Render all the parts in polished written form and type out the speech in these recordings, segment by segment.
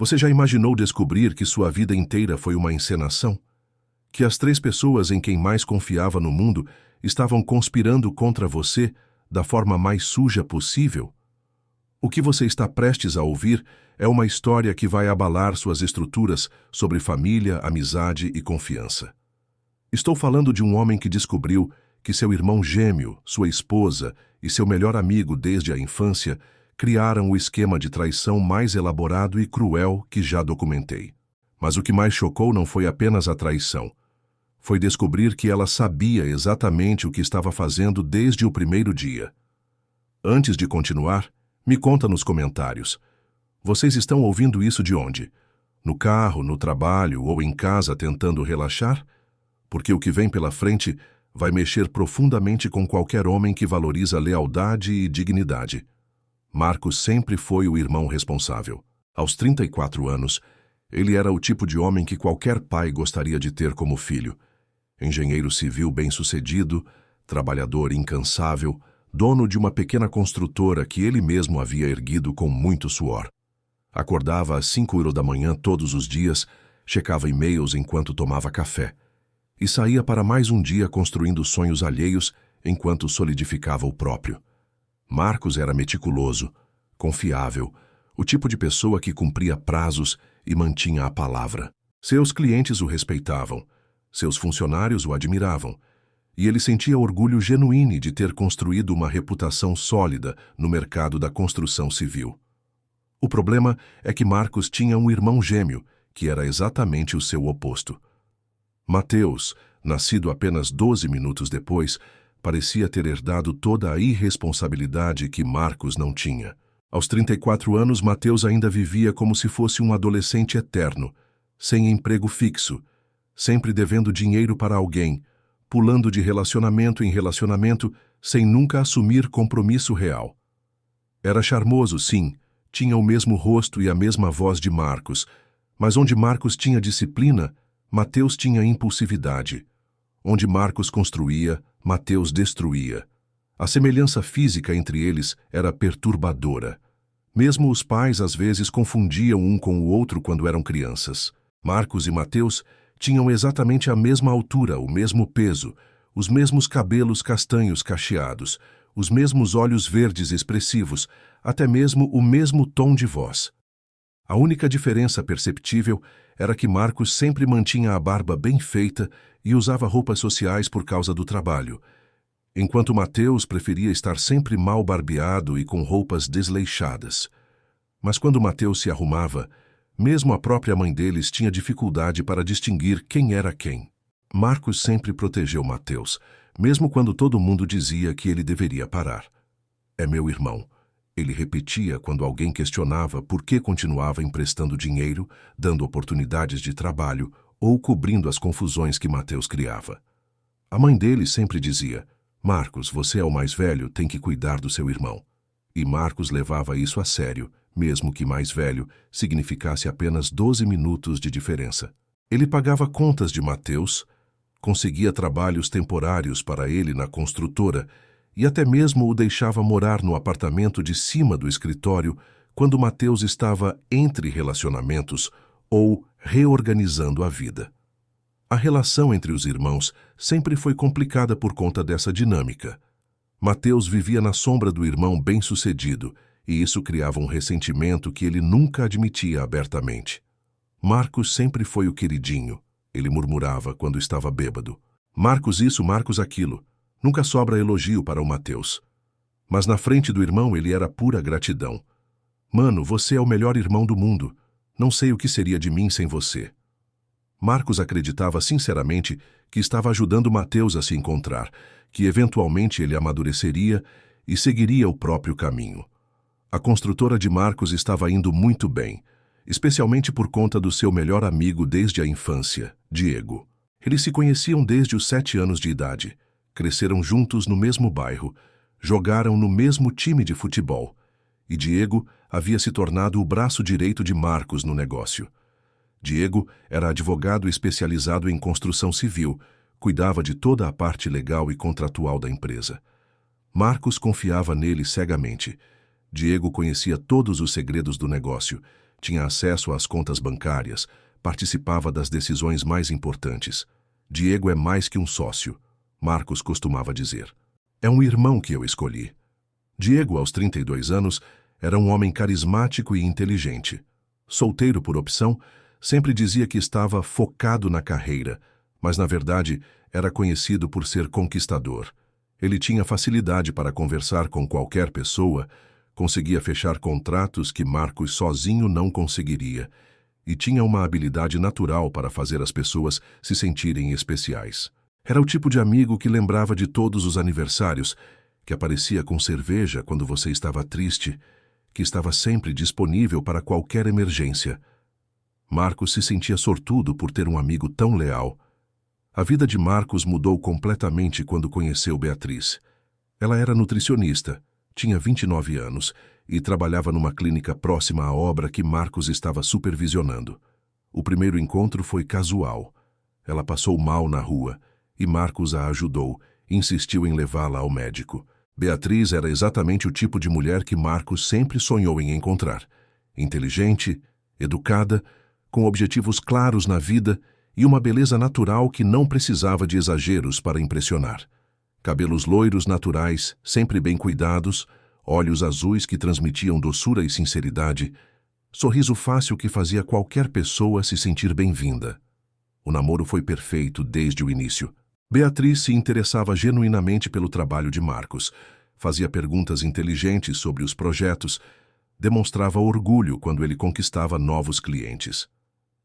Você já imaginou descobrir que sua vida inteira foi uma encenação? Que as 3 pessoas em quem mais confiava no mundo estavam conspirando contra você da forma mais suja possível? O que você está prestes a ouvir é uma história que vai abalar suas estruturas sobre família, amizade e confiança. Estou falando de um homem que descobriu que seu irmão gêmeo, sua esposa e seu melhor amigo desde a infância criaram o esquema de traição mais elaborado e cruel que já documentei. Mas o que mais chocou não foi apenas a traição. Foi descobrir que ela sabia exatamente o que estava fazendo desde o primeiro dia. Antes de continuar, me conta nos comentários. Vocês estão ouvindo isso de onde? No carro, no trabalho ou em casa tentando relaxar? Porque o que vem pela frente vai mexer profundamente com qualquer homem que valoriza lealdade e dignidade. Marcos sempre foi o irmão responsável. Aos 34 anos, ele era o tipo de homem que qualquer pai gostaria de ter como filho. Engenheiro civil bem-sucedido, trabalhador incansável, dono de uma pequena construtora que ele mesmo havia erguido com muito suor. Acordava às 5h da manhã todos os dias, checava e-mails enquanto tomava café. E saía para mais um dia construindo sonhos alheios enquanto solidificava o próprio. Marcos era meticuloso, confiável, o tipo de pessoa que cumpria prazos e mantinha a palavra. Seus clientes o respeitavam, seus funcionários o admiravam, e ele sentia orgulho genuíno de ter construído uma reputação sólida no mercado da construção civil. O problema é que Marcos tinha um irmão gêmeo, que era exatamente o seu oposto. Mateus, nascido apenas 12 minutos depois, parecia ter herdado toda a irresponsabilidade que Marcos não tinha. Aos 34 anos, Mateus ainda vivia como se fosse um adolescente eterno, sem emprego fixo, sempre devendo dinheiro para alguém, pulando de relacionamento em relacionamento, sem nunca assumir compromisso real. Era charmoso, sim, tinha o mesmo rosto e a mesma voz de Marcos, mas onde Marcos tinha disciplina, Mateus tinha impulsividade. Onde Marcos construía, Mateus destruía. A semelhança física entre eles era perturbadora. Mesmo os pais às vezes confundiam um com o outro quando eram crianças. Marcos e Mateus tinham exatamente a mesma altura, o mesmo peso, os mesmos cabelos castanhos cacheados, os mesmos olhos verdes expressivos, até mesmo o mesmo tom de voz. A única diferença perceptível era que Marcos sempre mantinha a barba bem feita e usava roupas sociais por causa do trabalho, enquanto Mateus preferia estar sempre mal barbeado e com roupas desleixadas. Mas quando Mateus se arrumava, mesmo a própria mãe deles tinha dificuldade para distinguir quem era quem. Marcos sempre protegeu Mateus, mesmo quando todo mundo dizia que ele deveria parar. "É meu irmão", ele repetia quando alguém questionava por que continuava emprestando dinheiro, dando oportunidades de trabalho ou cobrindo as confusões que Mateus criava. A mãe dele sempre dizia: "Marcos, você é o mais velho, tem que cuidar do seu irmão." E Marcos levava isso a sério, mesmo que mais velho significasse apenas 12 minutos de diferença. Ele pagava contas de Mateus, conseguia trabalhos temporários para ele na construtora e até mesmo o deixava morar no apartamento de cima do escritório quando Mateus estava entre relacionamentos ou reorganizando a vida. A relação entre os irmãos sempre foi complicada por conta dessa dinâmica. Mateus vivia na sombra do irmão bem-sucedido, e isso criava um ressentimento que ele nunca admitia abertamente. Marcos sempre foi o queridinho, ele murmurava quando estava bêbado. Marcos isso, Marcos aquilo. Nunca sobra elogio para o Mateus. Mas na frente do irmão ele era pura gratidão. "Mano, você é o melhor irmão do mundo. Não sei o que seria de mim sem você." Marcos acreditava sinceramente que estava ajudando Mateus a se encontrar, que eventualmente ele amadureceria e seguiria o próprio caminho. A construtora de Marcos estava indo muito bem, especialmente por conta do seu melhor amigo desde a infância, Diego. Eles se conheciam desde os 7 anos de idade, cresceram juntos no mesmo bairro, jogaram no mesmo time de futebol, e Diego havia se tornado o braço direito de Marcos no negócio. Diego era advogado especializado em construção civil, cuidava de toda a parte legal e contratual da empresa. Marcos confiava nele cegamente. Diego conhecia todos os segredos do negócio, Tinha acesso às contas bancárias, participava das decisões mais importantes. Diego é mais que um sócio, Marcos costumava dizer. É um irmão que eu escolhi. Diego, aos 32 anos, era um homem carismático e inteligente. Solteiro por opção, sempre dizia que estava focado na carreira, mas na verdade era conhecido por ser conquistador. Ele tinha facilidade para conversar com qualquer pessoa, conseguia fechar contratos que Marcos sozinho não conseguiria e tinha uma habilidade natural para fazer as pessoas se sentirem especiais. Era o tipo de amigo que lembrava de todos os aniversários, que aparecia com cerveja quando você estava triste, que estava sempre disponível para qualquer emergência. Marcos se sentia sortudo por ter um amigo tão leal. A vida de Marcos mudou completamente quando conheceu Beatriz. Ela era nutricionista, tinha 29 anos e trabalhava numa clínica próxima à obra que Marcos estava supervisionando. O primeiro encontro foi casual. Ela passou mal na rua e Marcos a ajudou, insistiu em levá-la ao médico. Beatriz era exatamente o tipo de mulher que Marcos sempre sonhou em encontrar. Inteligente, educada, com objetivos claros na vida e uma beleza natural que não precisava de exageros para impressionar. Cabelos loiros naturais, sempre bem cuidados, olhos azuis que transmitiam doçura e sinceridade, sorriso fácil que fazia qualquer pessoa se sentir bem-vinda. O namoro foi perfeito desde o início. Beatriz se interessava genuinamente pelo trabalho de Marcos, fazia perguntas inteligentes sobre os projetos, demonstrava orgulho quando ele conquistava novos clientes.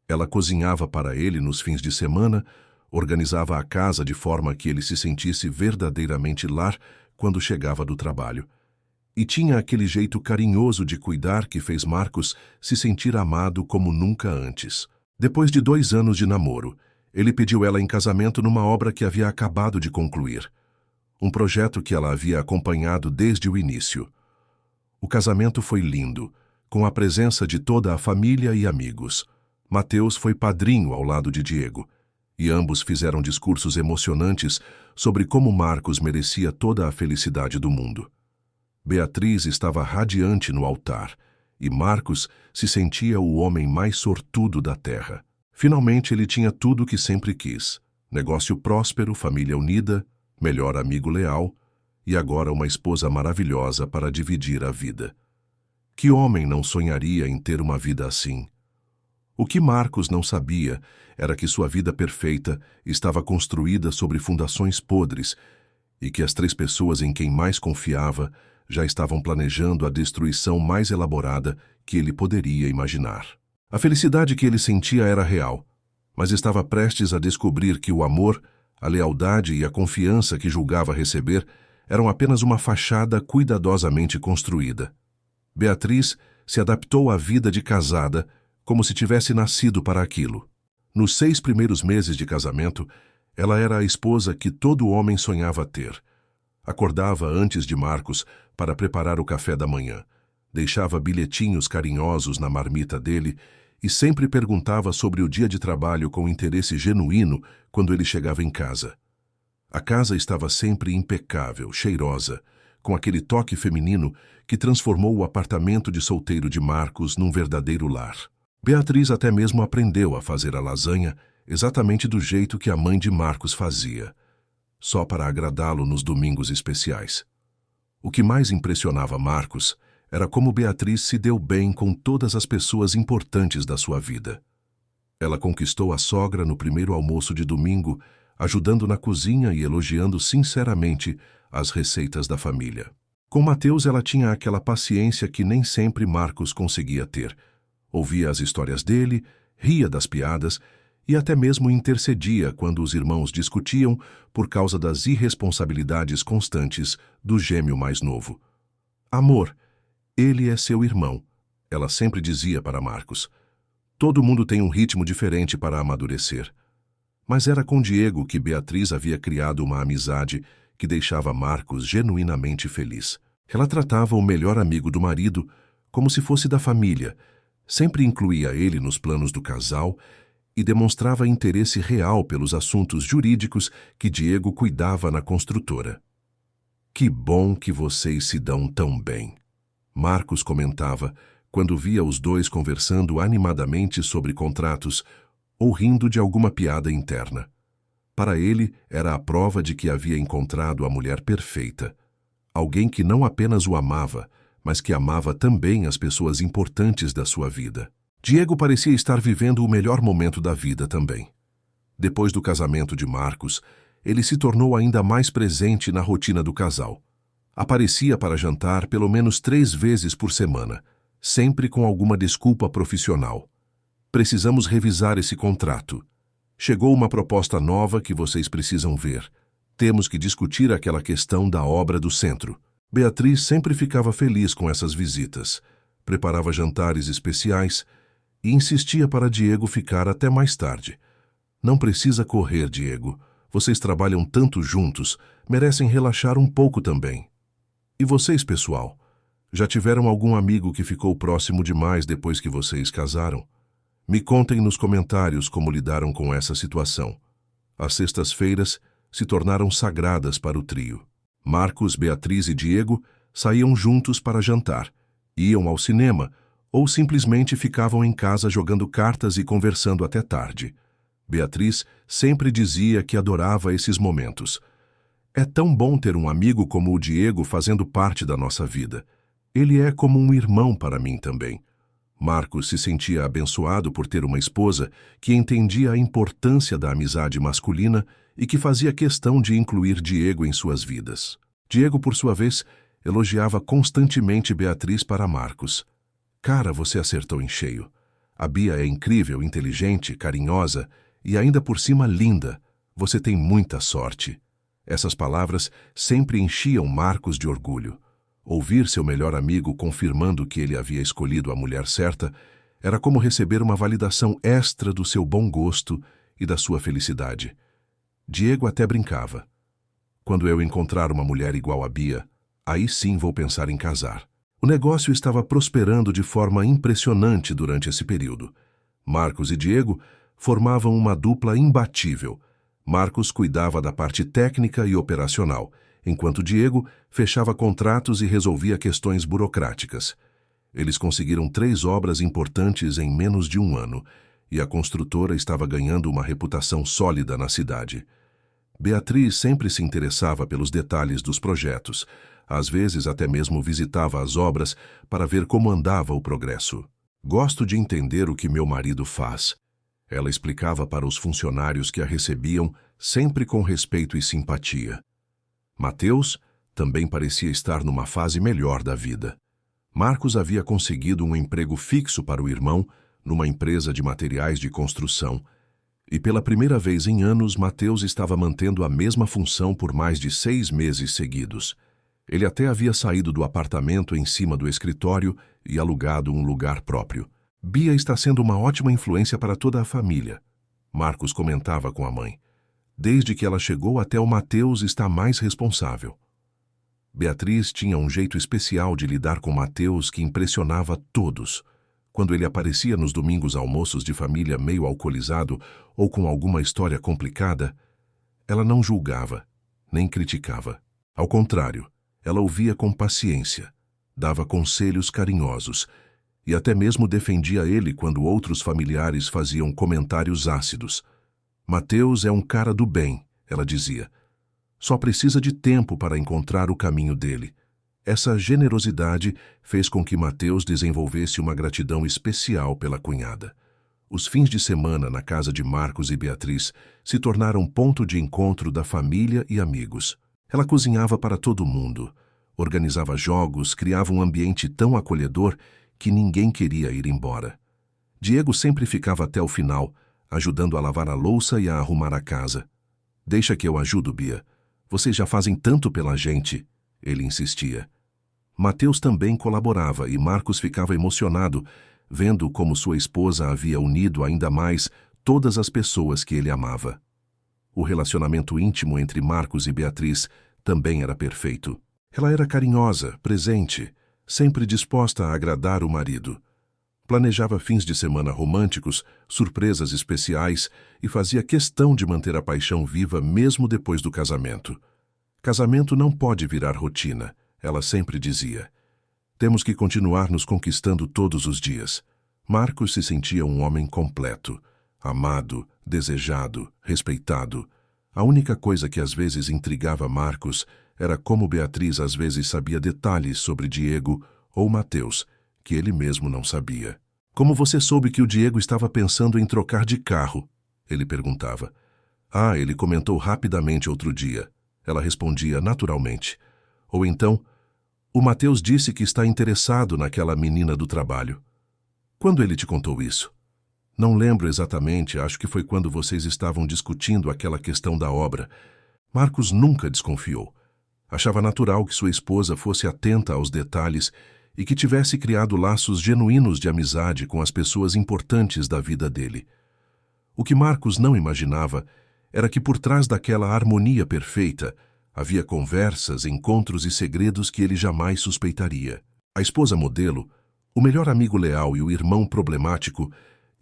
Ela cozinhava para ele nos fins de semana, organizava a casa de forma que ele se sentisse verdadeiramente lar quando chegava do trabalho. E tinha aquele jeito carinhoso de cuidar que fez Marcos se sentir amado como nunca antes. Depois de 2 anos de namoro, ele pediu ela em casamento numa obra que havia acabado de concluir. Um projeto que ela havia acompanhado desde o início. O casamento foi lindo, com a presença de toda a família e amigos. Mateus foi padrinho ao lado de Diego, e ambos fizeram discursos emocionantes sobre como Marcos merecia toda a felicidade do mundo. Beatriz estava radiante no altar, e Marcos se sentia o homem mais sortudo da terra. Finalmente ele tinha tudo o que sempre quis: negócio próspero, família unida, melhor amigo leal e agora uma esposa maravilhosa para dividir a vida. Que homem não sonharia em ter uma vida assim? O que Marcos não sabia era que sua vida perfeita estava construída sobre fundações podres e que as 3 pessoas em quem mais confiava já estavam planejando a destruição mais elaborada que ele poderia imaginar. A felicidade que ele sentia era real, mas estava prestes a descobrir que o amor, a lealdade e a confiança que julgava receber eram apenas uma fachada cuidadosamente construída. Beatriz se adaptou à vida de casada como se tivesse nascido para aquilo. Nos 6 primeiros meses de casamento, ela era a esposa que todo homem sonhava ter. Acordava antes de Marcos para preparar o café da manhã, deixava bilhetinhos carinhosos na marmita dele e sempre perguntava sobre o dia de trabalho com interesse genuíno quando ele chegava em casa. A casa estava sempre impecável, cheirosa, com aquele toque feminino que transformou o apartamento de solteiro de Marcos num verdadeiro lar. Beatriz até mesmo aprendeu a fazer a lasanha exatamente do jeito que a mãe de Marcos fazia, só para agradá-lo nos domingos especiais. O que mais impressionava Marcos era como Beatriz se deu bem com todas as pessoas importantes da sua vida. Ela conquistou a sogra no primeiro almoço de domingo, ajudando na cozinha e elogiando sinceramente as receitas da família. Com Mateus ela tinha aquela paciência que nem sempre Marcos conseguia ter. Ouvia as histórias dele, ria das piadas e até mesmo intercedia quando os irmãos discutiam por causa das irresponsabilidades constantes do gêmeo mais novo. Amor, ele é seu irmão, ela sempre dizia para Marcos. Todo mundo tem um ritmo diferente para amadurecer. Mas era com Diego que Beatriz havia criado uma amizade que deixava Marcos genuinamente feliz. Ela tratava o melhor amigo do marido como se fosse da família, sempre incluía ele nos planos do casal e demonstrava interesse real pelos assuntos jurídicos que Diego cuidava na construtora. Que bom que vocês se dão tão bem, Marcos comentava quando via os dois conversando animadamente sobre contratos ou rindo de alguma piada interna. Para ele, era a prova de que havia encontrado a mulher perfeita. Alguém que não apenas o amava, mas que amava também as pessoas importantes da sua vida. Diego parecia estar vivendo o melhor momento da vida também. Depois do casamento de Marcos, ele se tornou ainda mais presente na rotina do casal. Aparecia para jantar pelo menos 3 vezes por semana, sempre com alguma desculpa profissional. Precisamos revisar esse contrato. Chegou uma proposta nova que vocês precisam ver. Temos que discutir aquela questão da obra do centro. Beatriz sempre ficava feliz com essas visitas. Preparava jantares especiais e insistia para Diego ficar até mais tarde. Não precisa correr, Diego. Vocês trabalham tanto juntos, merecem relaxar um pouco também. E vocês, pessoal? Já tiveram algum amigo que ficou próximo demais depois que vocês casaram? Me contem nos comentários como lidaram com essa situação. As sextas-feiras se tornaram sagradas para o trio. Marcos, Beatriz e Diego saíam juntos para jantar, iam ao cinema ou simplesmente ficavam em casa jogando cartas e conversando até tarde. Beatriz sempre dizia que adorava esses momentos. É tão bom ter um amigo como o Diego fazendo parte da nossa vida. Ele é como um irmão para mim também. Marcos se sentia abençoado por ter uma esposa que entendia a importância da amizade masculina e que fazia questão de incluir Diego em suas vidas. Diego, por sua vez, elogiava constantemente Beatriz para Marcos. Cara, você acertou em cheio. A Bia é incrível, inteligente, carinhosa e ainda por cima linda. Você tem muita sorte. Essas palavras sempre enchiam Marcos de orgulho. Ouvir seu melhor amigo confirmando que ele havia escolhido a mulher certa era como receber uma validação extra do seu bom gosto e da sua felicidade. Diego até brincava. Quando eu encontrar uma mulher igual a Bia, aí sim vou pensar em casar. O negócio estava prosperando de forma impressionante durante esse período. Marcos e Diego formavam uma dupla imbatível. Marcos cuidava da parte técnica e operacional, enquanto Diego fechava contratos e resolvia questões burocráticas. Eles conseguiram 3 obras importantes em menos de 1 ano, e a construtora estava ganhando uma reputação sólida na cidade. Beatriz sempre se interessava pelos detalhes dos projetos, às vezes até mesmo visitava as obras para ver como andava o progresso. Gosto de entender o que meu marido faz. Ela explicava para os funcionários que a recebiam, sempre com respeito e simpatia. Mateus também parecia estar numa fase melhor da vida. Marcos havia conseguido um emprego fixo para o irmão numa empresa de materiais de construção, e pela primeira vez em anos Mateus estava mantendo a mesma função por mais de 6 meses seguidos. Ele até havia saído do apartamento em cima do escritório e alugado um lugar próprio. Bia está sendo uma ótima influência para toda a família, Marcos comentava com a mãe. Desde que ela chegou, até o Mateus está mais responsável. Beatriz tinha um jeito especial de lidar com Mateus que impressionava todos. Quando ele aparecia nos domingos almoços de família meio alcoolizado ou com alguma história complicada, ela não julgava, nem criticava. Ao contrário, ela ouvia com paciência, dava conselhos carinhosos e até mesmo defendia ele quando outros familiares faziam comentários ácidos. Mateus é um cara do bem, ela dizia. Só precisa de tempo para encontrar o caminho dele. Essa generosidade fez com que Mateus desenvolvesse uma gratidão especial pela cunhada. Os fins de semana na casa de Marcos e Beatriz se tornaram ponto de encontro da família e amigos. Ela cozinhava para todo mundo, organizava jogos, criava um ambiente tão acolhedor que ninguém queria ir embora. Diego sempre ficava até o final, ajudando a lavar a louça e a arrumar a casa. Deixa que eu ajudo, Bia. Vocês já fazem tanto pela gente, ele insistia. Mateus também colaborava e Marcos ficava emocionado, vendo como sua esposa havia unido ainda mais todas as pessoas que ele amava. O relacionamento íntimo entre Marcos e Beatriz também era perfeito. Ela era carinhosa, presente, sempre disposta a agradar o marido. Planejava fins de semana românticos, surpresas especiais e fazia questão de manter a paixão viva mesmo depois do casamento. Casamento não pode virar rotina, ela sempre dizia. Temos que continuar nos conquistando todos os dias. Marcos se sentia um homem completo, amado, desejado, respeitado. A única coisa que às vezes intrigava Marcos era como Beatriz às vezes sabia detalhes sobre Diego ou Mateus, que ele mesmo não sabia. Como você soube que o Diego estava pensando em trocar de carro? Ele perguntava. Ah, ele comentou rapidamente outro dia. Ela respondia naturalmente. Ou então, o Mateus disse que está interessado naquela menina do trabalho. Quando ele te contou isso? Não lembro exatamente, acho que foi quando vocês estavam discutindo aquela questão da obra. Marcos nunca desconfiou. Achava natural que sua esposa fosse atenta aos detalhes e que tivesse criado laços genuínos de amizade com as pessoas importantes da vida dele. O que Marcos não imaginava era que por trás daquela harmonia perfeita havia conversas, encontros e segredos que ele jamais suspeitaria. A esposa modelo, o melhor amigo leal e o irmão problemático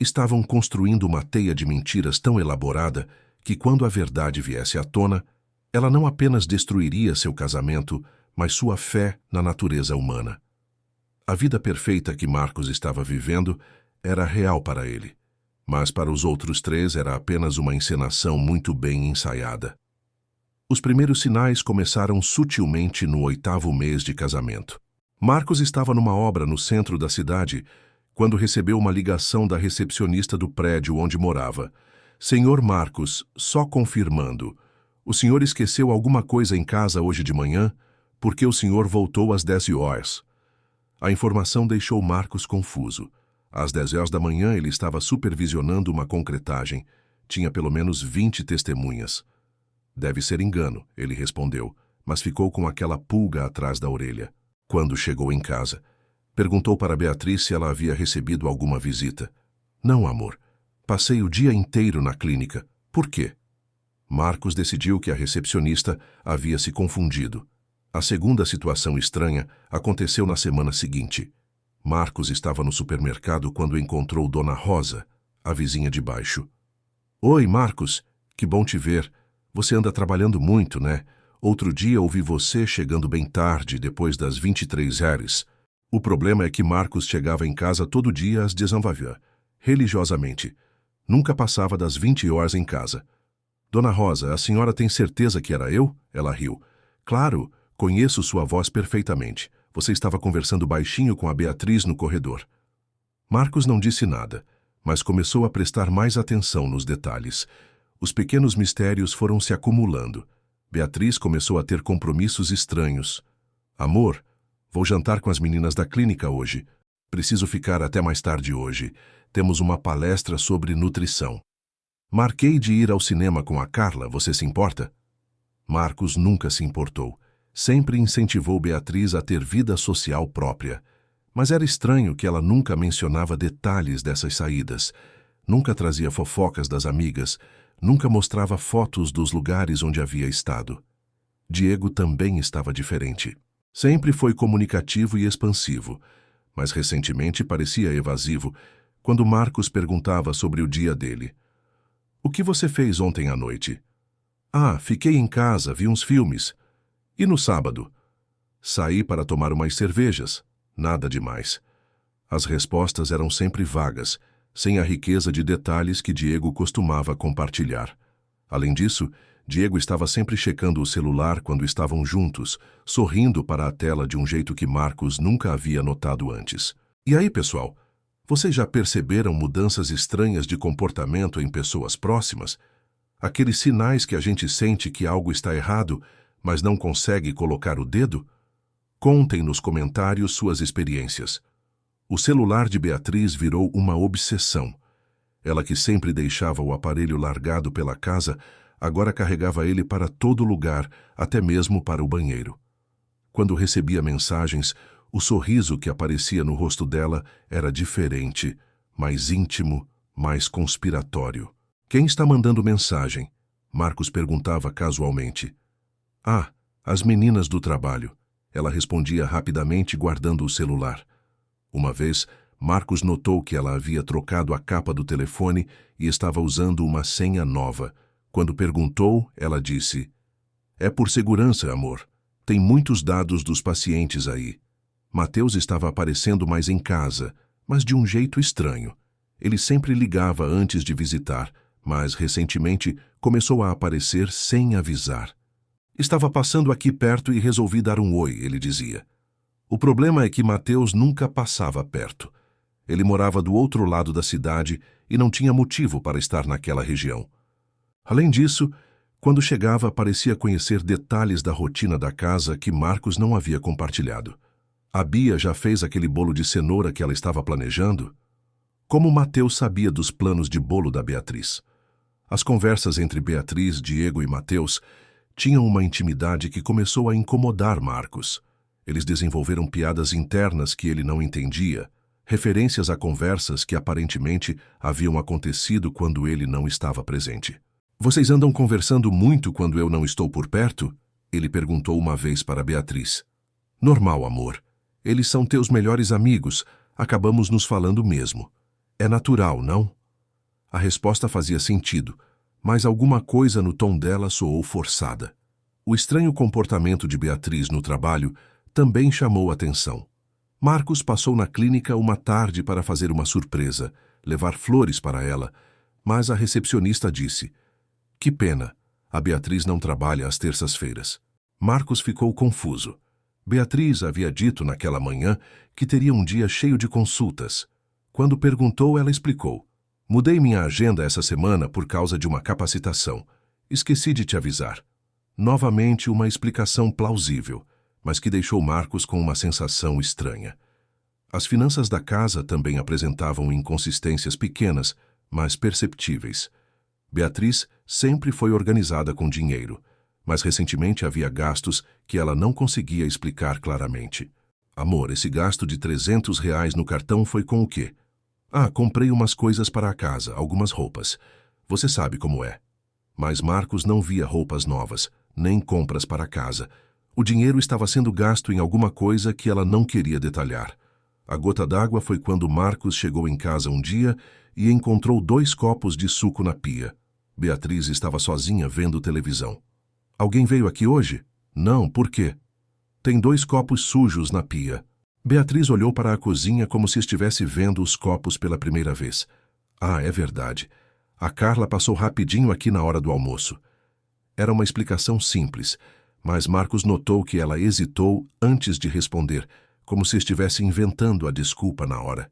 estavam construindo uma teia de mentiras tão elaborada que, quando a verdade viesse à tona, ela não apenas destruiria seu casamento, mas sua fé na natureza humana. A vida perfeita que Marcos estava vivendo era real para ele, mas para os outros três era apenas uma encenação muito bem ensaiada. Os primeiros sinais começaram sutilmente no 8º mês de casamento. Marcos estava numa obra no centro da cidade quando recebeu uma ligação da recepcionista do prédio onde morava. Senhor Marcos, só confirmando, o senhor esqueceu alguma coisa em casa hoje de manhã? Porque o senhor voltou às 10 horas. A informação deixou Marcos confuso. Às 10 horas da manhã ele estava supervisionando uma concretagem. Tinha pelo menos 20 testemunhas. Deve ser engano, ele respondeu, mas ficou com aquela pulga atrás da orelha. Quando chegou em casa, perguntou para Beatriz se ela havia recebido alguma visita. Não, amor. Passei o dia inteiro na clínica. Por quê? Marcos decidiu que a recepcionista havia se confundido. A segunda situação estranha aconteceu na semana seguinte. Marcos estava no supermercado quando encontrou Dona Rosa, a vizinha de baixo. Oi, Marcos. Que bom te ver. Você anda trabalhando muito, né? Outro dia ouvi você chegando bem tarde, depois das 23 horas. O problema é que Marcos chegava em casa todo dia às 19 horas, religiosamente. Nunca passava das 20 horas em casa. Dona Rosa, a senhora tem certeza que era eu? Ela riu. Claro, conheço sua voz perfeitamente. Você estava conversando baixinho com a Beatriz no corredor. Marcos não disse nada, mas começou a prestar mais atenção nos detalhes. Os pequenos mistérios foram se acumulando. Beatriz começou a ter compromissos estranhos. Amor, vou jantar com as meninas da clínica hoje. Preciso ficar até mais tarde hoje. Temos uma palestra sobre nutrição. Marquei de ir ao cinema com a Carla, você se importa? Marcos nunca se importou. Sempre incentivou Beatriz a ter vida social própria. Mas era estranho que ela nunca mencionava detalhes dessas saídas. Nunca trazia fofocas das amigas. Nunca mostrava fotos dos lugares onde havia estado. Diego também estava diferente. Sempre foi comunicativo e expansivo, mas recentemente parecia evasivo quando Marcos perguntava sobre o dia dele. O que você fez ontem à noite? Ah, fiquei em casa, vi uns filmes. E no sábado? Saí para tomar umas cervejas. Nada demais. As respostas eram sempre vagas, sem a riqueza de detalhes que Diego costumava compartilhar. Além disso, Diego estava sempre checando o celular quando estavam juntos, sorrindo para a tela de um jeito que Marcos nunca havia notado antes. E aí, pessoal? Vocês já perceberam mudanças estranhas de comportamento em pessoas próximas? Aqueles sinais que a gente sente que algo está errado, mas não consegue colocar o dedo? Contem nos comentários suas experiências. O celular de Beatriz virou uma obsessão. Ela, que sempre deixava o aparelho largado pela casa, agora carregava ele para todo lugar, até mesmo para o banheiro. Quando recebia mensagens, o sorriso que aparecia no rosto dela era diferente, mais íntimo, mais conspiratório. Quem está mandando mensagem? Marcos perguntava casualmente. Ah, as meninas do trabalho. Ela respondia rapidamente, guardando o celular. Uma vez, Marcos notou que ela havia trocado a capa do telefone e estava usando uma senha nova. Quando perguntou, ela disse: É por segurança, amor. Tem muitos dados dos pacientes aí. Mateus estava aparecendo mais em casa, mas de um jeito estranho. Ele sempre ligava antes de visitar, mas recentemente começou a aparecer sem avisar. Estava passando aqui perto e resolvi dar um oi, ele dizia. O problema é que Mateus nunca passava perto. Ele morava do outro lado da cidade e não tinha motivo para estar naquela região. Além disso, quando chegava, parecia conhecer detalhes da rotina da casa que Marcos não havia compartilhado. A Bia já fez aquele bolo de cenoura que ela estava planejando? Como Mateus sabia dos planos de bolo da Beatriz? As conversas entre Beatriz, Diego e Mateus tinham uma intimidade que começou a incomodar Marcos. Eles desenvolveram piadas internas que ele não entendia, referências a conversas que aparentemente haviam acontecido quando ele não estava presente. Vocês andam conversando muito quando eu não estou por perto? Ele perguntou uma vez para Beatriz. Normal, amor. Eles são teus melhores amigos. Acabamos nos falando mesmo. É natural, não? A resposta fazia sentido, mas alguma coisa no tom dela soou forçada. O estranho comportamento de Beatriz no trabalho também chamou atenção. Marcos passou na clínica uma tarde para fazer uma surpresa, levar flores para ela, mas a recepcionista disse: que pena, a Beatriz não trabalha às terças-feiras. Marcos ficou confuso. Beatriz havia dito naquela manhã que teria um dia cheio de consultas. Quando perguntou, ela explicou. Mudei minha agenda essa semana por causa de uma capacitação. Esqueci de te avisar. Novamente uma explicação plausível, mas que deixou Marcos com uma sensação estranha. As finanças da casa também apresentavam inconsistências pequenas, mas perceptíveis. Beatriz sempre foi organizada com dinheiro, mas recentemente havia gastos que ela não conseguia explicar claramente. Amor, esse gasto de R$ 300 no cartão foi com o quê? Comprei umas coisas para a casa, algumas roupas. Você sabe como é. Mas Marcos não via roupas novas, nem compras para casa. O dinheiro estava sendo gasto em alguma coisa que ela não queria detalhar. A gota d'água foi quando Marcos chegou em casa um dia e encontrou 2 copos de suco na pia. Beatriz estava sozinha vendo televisão. Alguém veio aqui hoje? Não, por quê? Tem 2 copos sujos na pia. Beatriz olhou para a cozinha como se estivesse vendo os copos pela primeira vez. É verdade. A Carla passou rapidinho aqui na hora do almoço. Era uma explicação simples, mas Marcos notou que ela hesitou antes de responder, como se estivesse inventando a desculpa na hora.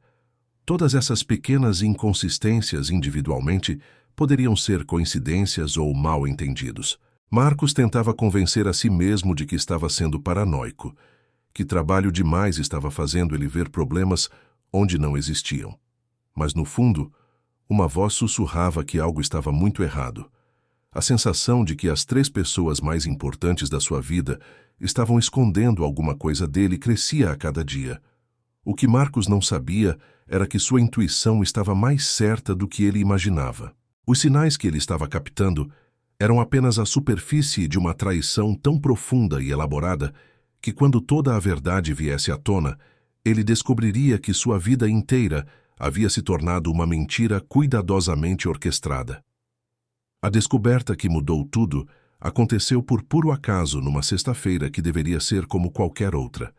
Todas essas pequenas inconsistências individualmente poderiam ser coincidências ou mal-entendidos. Marcos tentava convencer a si mesmo de que estava sendo paranoico, que trabalho demais estava fazendo ele ver problemas onde não existiam. Mas, no fundo, uma voz sussurrava que algo estava muito errado. A sensação de que as 3 pessoas mais importantes da sua vida estavam escondendo alguma coisa dele crescia a cada dia. O que Marcos não sabia era que sua intuição estava mais certa do que ele imaginava. Os sinais que ele estava captando eram apenas a superfície de uma traição tão profunda e elaborada que, quando toda a verdade viesse à tona, ele descobriria que sua vida inteira havia se tornado uma mentira cuidadosamente orquestrada. A descoberta que mudou tudo aconteceu por puro acaso numa sexta-feira que deveria ser como qualquer outra.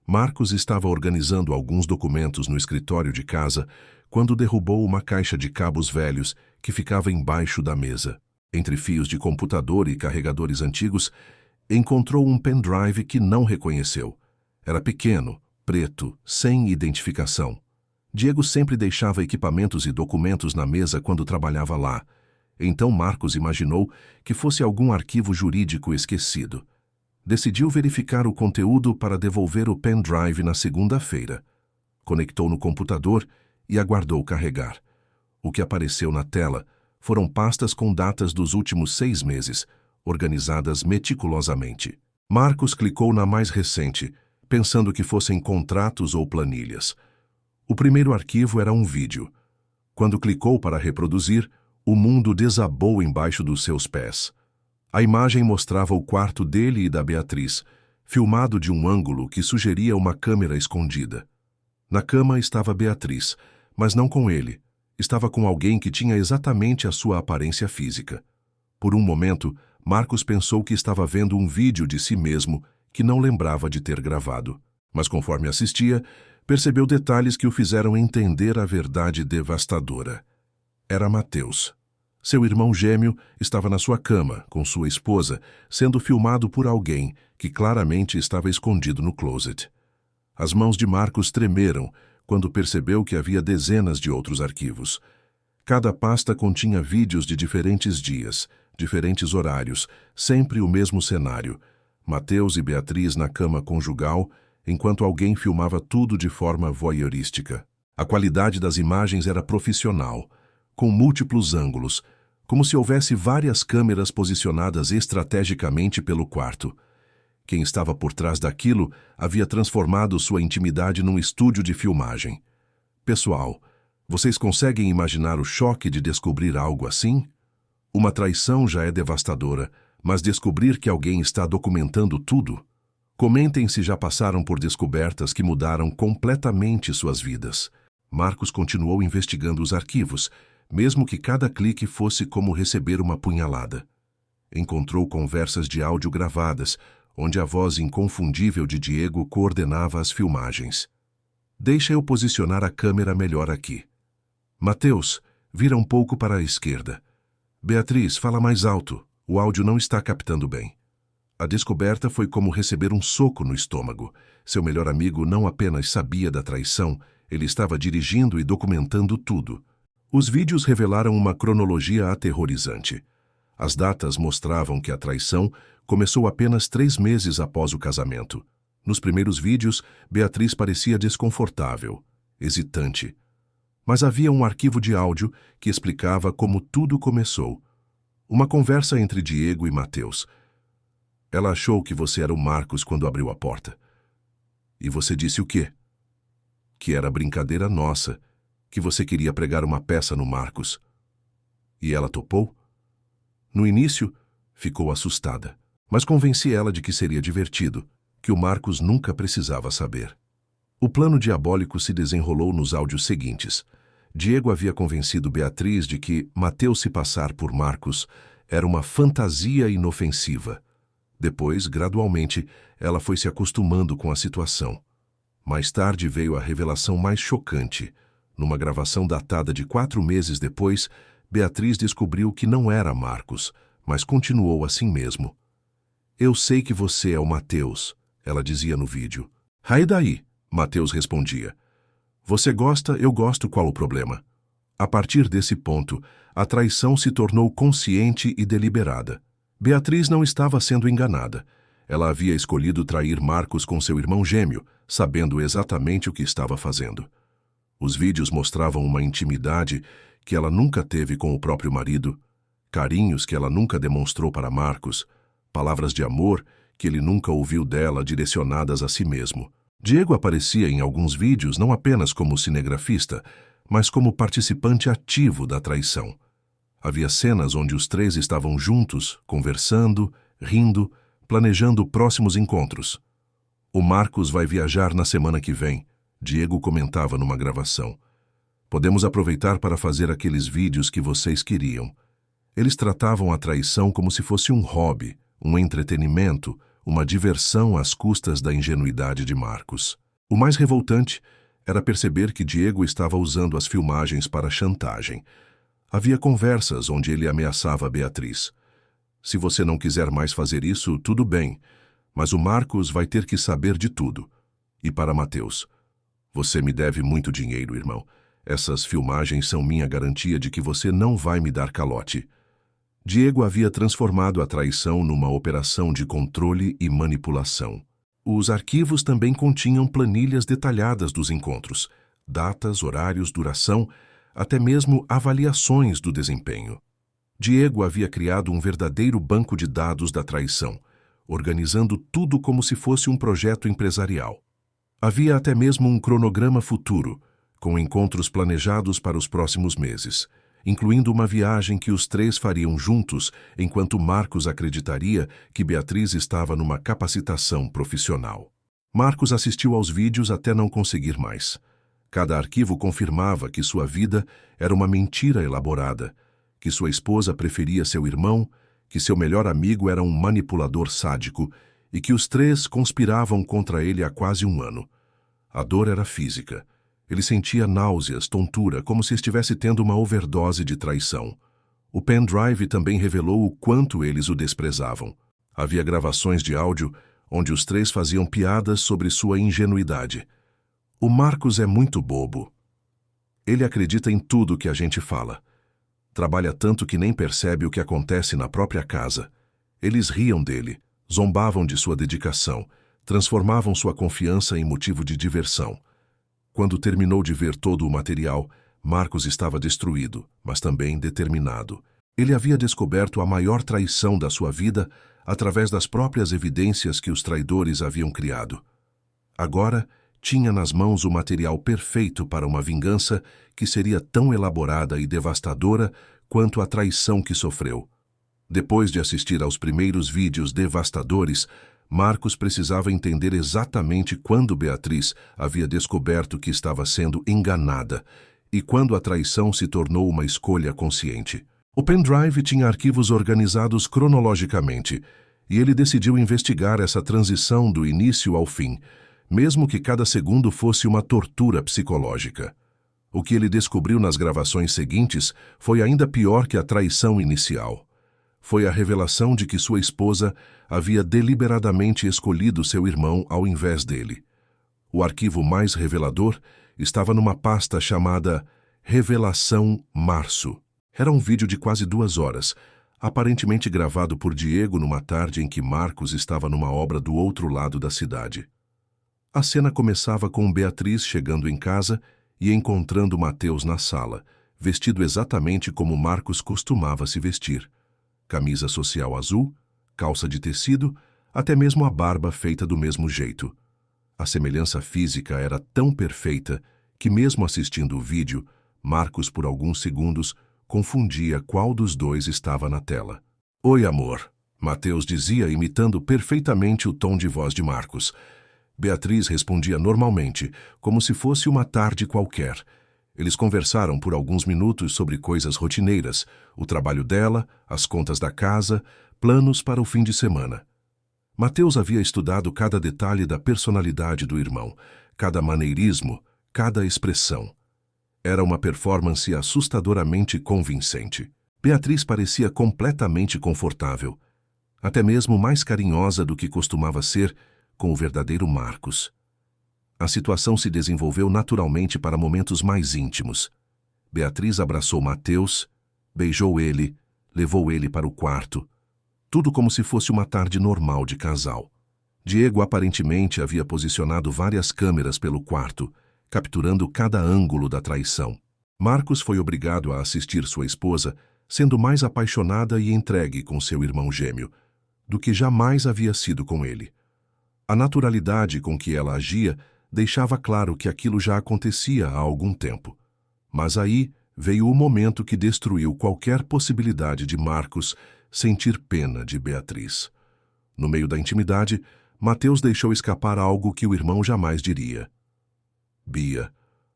Marcos estava organizando alguns documentos no escritório de casa quando derrubou uma caixa de cabos velhos que ficava embaixo da mesa. Entre fios de computador e carregadores antigos, encontrou um pendrive que não reconheceu. Era pequeno, preto, sem identificação. Diego sempre deixava equipamentos e documentos na mesa quando trabalhava lá. Então Marcos imaginou que fosse algum arquivo jurídico esquecido. Decidiu verificar o conteúdo para devolver o pendrive na segunda-feira. Conectou no computador e aguardou carregar. O que apareceu na tela foram pastas com datas dos últimos 6 meses, organizadas meticulosamente. Marcos clicou na mais recente, pensando que fossem contratos ou planilhas. O primeiro arquivo era um vídeo. Quando clicou para reproduzir, o mundo desabou embaixo dos seus pés. A imagem mostrava o quarto dele e da Beatriz, filmado de um ângulo que sugeria uma câmera escondida. Na cama estava Beatriz, mas não com ele. Estava com alguém que tinha exatamente a sua aparência física. Por um momento, Marcos pensou que estava vendo um vídeo de si mesmo que não lembrava de ter gravado. Mas conforme assistia, percebeu detalhes que o fizeram entender a verdade devastadora. Era Mateus. Seu irmão gêmeo estava na sua cama, com sua esposa, sendo filmado por alguém que claramente estava escondido no closet. As mãos de Marcos tremeram quando percebeu que havia dezenas de outros arquivos. Cada pasta continha vídeos de diferentes dias, diferentes horários, sempre o mesmo cenário. Mateus e Beatriz na cama conjugal, enquanto alguém filmava tudo de forma voyeurística. A qualidade das imagens era profissional, com múltiplos ângulos, como se houvesse várias câmeras posicionadas estrategicamente pelo quarto. Quem estava por trás daquilo havia transformado sua intimidade num estúdio de filmagem. Pessoal, vocês conseguem imaginar o choque de descobrir algo assim? Uma traição já é devastadora, mas descobrir que alguém está documentando tudo? Comentem se já passaram por descobertas que mudaram completamente suas vidas. Marcos continuou investigando os arquivos, mesmo que cada clique fosse como receber uma punhalada. Encontrou conversas de áudio gravadas, onde a voz inconfundível de Diego coordenava as filmagens. Deixa eu posicionar a câmera melhor aqui. Mateus, vira um pouco para a esquerda. Beatriz, fala mais alto. O áudio não está captando bem. A descoberta foi como receber um soco no estômago. Seu melhor amigo não apenas sabia da traição, ele estava dirigindo e documentando tudo. Os vídeos revelaram uma cronologia aterrorizante. As datas mostravam que a traição começou apenas 3 meses após o casamento. Nos primeiros vídeos, Beatriz parecia desconfortável, hesitante. Mas havia um arquivo de áudio que explicava como tudo começou. Uma conversa entre Diego e Mateus. Ela achou que você era o Marcos quando abriu a porta. E você disse o quê? Que era brincadeira nossa, que você queria pregar uma peça no Marcos. E ela topou? No início, ficou assustada, mas convenci ela de que seria divertido, que o Marcos nunca precisava saber. O plano diabólico se desenrolou nos áudios seguintes. Diego havia convencido Beatriz de que Mateus se passar por Marcos era uma fantasia inofensiva. Depois, gradualmente, ela foi se acostumando com a situação. Mais tarde veio a revelação mais chocante. Numa gravação datada de 4 meses depois, Beatriz descobriu que não era Marcos, mas continuou assim mesmo. Eu sei que você é o Mateus, ela dizia no vídeo. E daí? Mateus respondia. Você gosta, eu gosto, qual o problema? A partir desse ponto, a traição se tornou consciente e deliberada. Beatriz não estava sendo enganada. Ela havia escolhido trair Marcos com seu irmão gêmeo, sabendo exatamente o que estava fazendo. Os vídeos mostravam uma intimidade que ela nunca teve com o próprio marido, carinhos que ela nunca demonstrou para Marcos, palavras de amor que ele nunca ouviu dela direcionadas a si mesmo. Diego aparecia em alguns vídeos não apenas como cinegrafista, mas como participante ativo da traição. Havia cenas onde os 3 estavam juntos, conversando, rindo, planejando próximos encontros. O Marcos vai viajar na semana que vem, Diego comentava numa gravação. Podemos aproveitar para fazer aqueles vídeos que vocês queriam. Eles tratavam a traição como se fosse um hobby, um entretenimento, uma diversão às custas da ingenuidade de Marcos. O mais revoltante era perceber que Diego estava usando as filmagens para chantagem. Havia conversas onde ele ameaçava Beatriz. Se você não quiser mais fazer isso, tudo bem, mas o Marcos vai ter que saber de tudo. E para Mateus, você me deve muito dinheiro, irmão. Essas filmagens são minha garantia de que você não vai me dar calote. Diego havia transformado a traição numa operação de controle e manipulação. Os arquivos também continham planilhas detalhadas dos encontros, datas, horários, duração, até mesmo avaliações do desempenho. Diego havia criado um verdadeiro banco de dados da traição, organizando tudo como se fosse um projeto empresarial. Havia até mesmo um cronograma futuro, com encontros planejados para os próximos meses, incluindo uma viagem que os 3 fariam juntos, enquanto Marcos acreditaria que Beatriz estava numa capacitação profissional. Marcos assistiu aos vídeos até não conseguir mais. Cada arquivo confirmava que sua vida era uma mentira elaborada, que sua esposa preferia seu irmão, que seu melhor amigo era um manipulador sádico e que os três conspiravam contra ele há quase um ano. A dor era física. Ele sentia náuseas, tontura, como se estivesse tendo uma overdose de traição. O pendrive também revelou o quanto eles o desprezavam. Havia gravações de áudio onde os três faziam piadas sobre sua ingenuidade. O Marcos é muito bobo. Ele acredita em tudo que a gente fala. Trabalha tanto que nem percebe o que acontece na própria casa. Eles riam dele, zombavam de sua dedicação, transformavam sua confiança em motivo de diversão. Quando terminou de ver todo o material, Marcos estava destruído, mas também determinado. Ele havia descoberto a maior traição da sua vida através das próprias evidências que os traidores haviam criado. Agora, tinha nas mãos o material perfeito para uma vingança que seria tão elaborada e devastadora quanto a traição que sofreu. Depois de assistir aos primeiros vídeos devastadores, Marcos precisava entender exatamente quando Beatriz havia descoberto que estava sendo enganada e quando a traição se tornou uma escolha consciente. O pendrive tinha arquivos organizados cronologicamente, e ele decidiu investigar essa transição do início ao fim, mesmo que cada segundo fosse uma tortura psicológica. O que ele descobriu nas gravações seguintes foi ainda pior que a traição inicial. Foi a revelação de que sua esposa havia deliberadamente escolhido seu irmão ao invés dele. O arquivo mais revelador estava numa pasta chamada Revelação Março. Era um vídeo de quase 2 horas, aparentemente gravado por Diego numa tarde em que Marcos estava numa obra do outro lado da cidade. A cena começava com Beatriz chegando em casa e encontrando Mateus na sala, vestido exatamente como Marcos costumava se vestir. Camisa social azul, calça de tecido, até mesmo a barba feita do mesmo jeito. A semelhança física era tão perfeita que, mesmo assistindo o vídeo, Marcos, por alguns segundos, confundia qual dos dois estava na tela. "Oi, amor", Mateus dizia, imitando perfeitamente o tom de voz de Marcos. Beatriz respondia normalmente, como se fosse uma tarde qualquer. Eles conversaram por alguns minutos sobre coisas rotineiras, o trabalho dela, as contas da casa, planos para o fim de semana. Mateus havia estudado cada detalhe da personalidade do irmão, cada maneirismo, cada expressão. Era uma performance assustadoramente convincente. Beatriz parecia completamente confortável, até mesmo mais carinhosa do que costumava ser com o verdadeiro Marcos. A situação se desenvolveu naturalmente para momentos mais íntimos. Beatriz abraçou Mateus, beijou ele, levou ele para o quarto. Tudo como se fosse uma tarde normal de casal. Diego aparentemente havia posicionado várias câmeras pelo quarto, capturando cada ângulo da traição. Marcos foi obrigado a assistir sua esposa sendo mais apaixonada e entregue com seu irmão gêmeo, do que jamais havia sido com ele. A naturalidade com que ela agia deixava claro que aquilo já acontecia há algum tempo. Mas aí veio o momento que destruiu qualquer possibilidade de Marcos sentir pena de Beatriz. No meio da intimidade, Mateus deixou escapar algo que o irmão jamais diria. "Bia,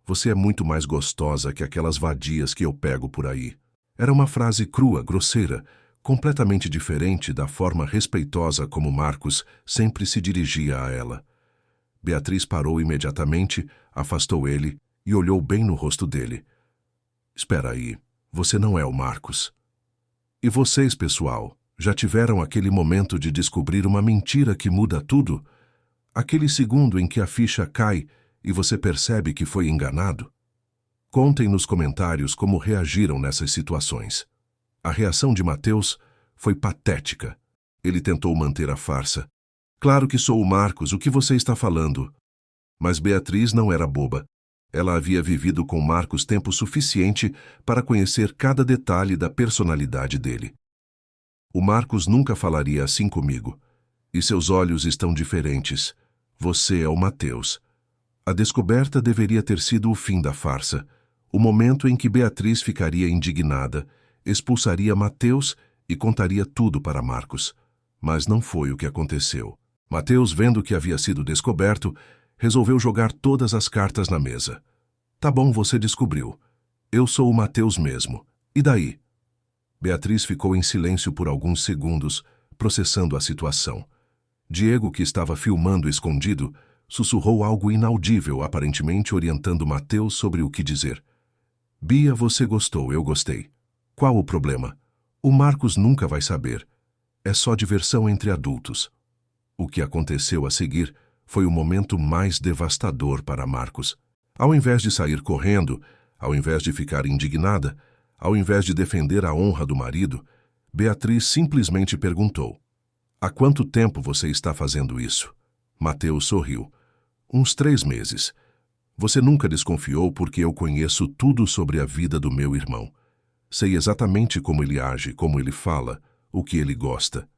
você é muito mais gostosa que aquelas vadias que eu pego por aí." Era uma frase crua, grosseira, completamente diferente da forma respeitosa como Marcos sempre se dirigia a ela. Beatriz parou imediatamente, afastou ele e olhou bem no rosto dele. "Espera aí, você não é o Marcos." "E vocês, pessoal, já tiveram aquele momento de descobrir uma mentira que muda tudo? Aquele segundo em que a ficha cai e você percebe que foi enganado? Contem nos comentários como reagiram nessas situações." A reação de Mateus foi patética. Ele tentou manter a farsa. "Claro que sou o Marcos, o que você está falando?" Mas Beatriz não era boba. Ela havia vivido com Marcos tempo suficiente para conhecer cada detalhe da personalidade dele. "O Marcos nunca falaria assim comigo. E seus olhos estão diferentes. Você é o Mateus." A descoberta deveria ter sido o fim da farsa, o momento em que Beatriz ficaria indignada, expulsaria Mateus e contaria tudo para Marcos. Mas não foi o que aconteceu. Mateus, vendo que havia sido descoberto, resolveu jogar todas as cartas na mesa. "Tá bom, você descobriu. Eu sou o Mateus mesmo. E daí?" Beatriz ficou em silêncio por alguns segundos, processando a situação. Diego, que estava filmando escondido, sussurrou algo inaudível, aparentemente orientando Mateus sobre o que dizer. Bia, você gostou, eu gostei. Qual o problema? O Marcos nunca vai saber. É só diversão entre adultos. O que aconteceu a seguir foi o momento mais devastador para Marcos. Ao invés de sair correndo, ao invés de ficar indignada, ao invés de defender a honra do marido, Beatriz simplesmente perguntou: há quanto tempo você está fazendo isso? Mateus sorriu. Uns 3 meses. Você nunca desconfiou porque eu conheço tudo sobre a vida do meu irmão. Sei exatamente como ele age, como ele fala, o que ele gosta.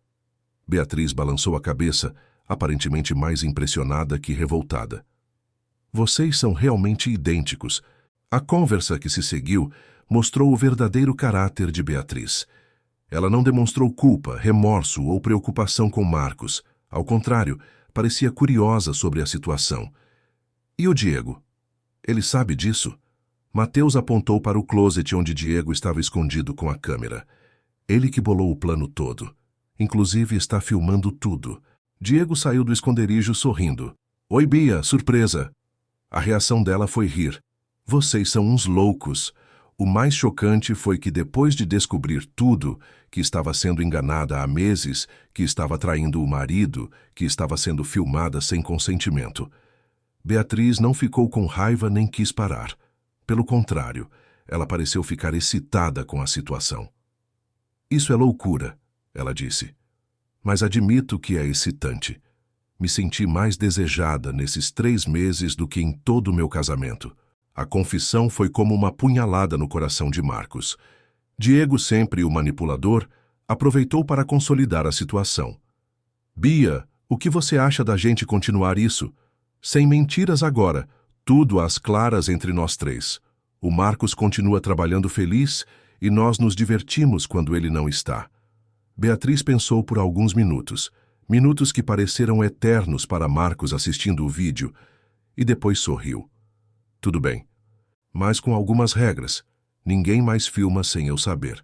Beatriz balançou a cabeça, aparentemente mais impressionada que revoltada. Vocês são realmente idênticos. A conversa que se seguiu mostrou o verdadeiro caráter de Beatriz. Ela não demonstrou culpa, remorso ou preocupação com Marcos. Ao contrário, parecia curiosa sobre a situação. E o Diego? Ele sabe disso? Mateus apontou para o closet onde Diego estava escondido com a câmera. Ele que bolou o plano todo. Inclusive está filmando tudo. Diego saiu do esconderijo sorrindo. Oi, Bia, surpresa! A reação dela foi rir. Vocês são uns loucos. O mais chocante foi que depois de descobrir tudo, que estava sendo enganada há meses, que estava traindo o marido, que estava sendo filmada sem consentimento, Beatriz não ficou com raiva nem quis parar. Pelo contrário, ela pareceu ficar excitada com a situação. Isso é loucura, ela disse. Mas admito que é excitante. Me senti mais desejada nesses 3 meses do que em todo o meu casamento. A confissão foi como uma punhalada no coração de Marcos. Diego, sempre o manipulador, aproveitou para consolidar a situação. Bia, o que você acha da gente continuar isso? Sem mentiras agora, tudo às claras entre nós 3. O Marcos continua trabalhando feliz e nós nos divertimos quando ele não está. Beatriz pensou por alguns minutos, minutos que pareceram eternos para Marcos assistindo o vídeo, e depois sorriu. Tudo bem, mas com algumas regras. Ninguém mais filma sem eu saber.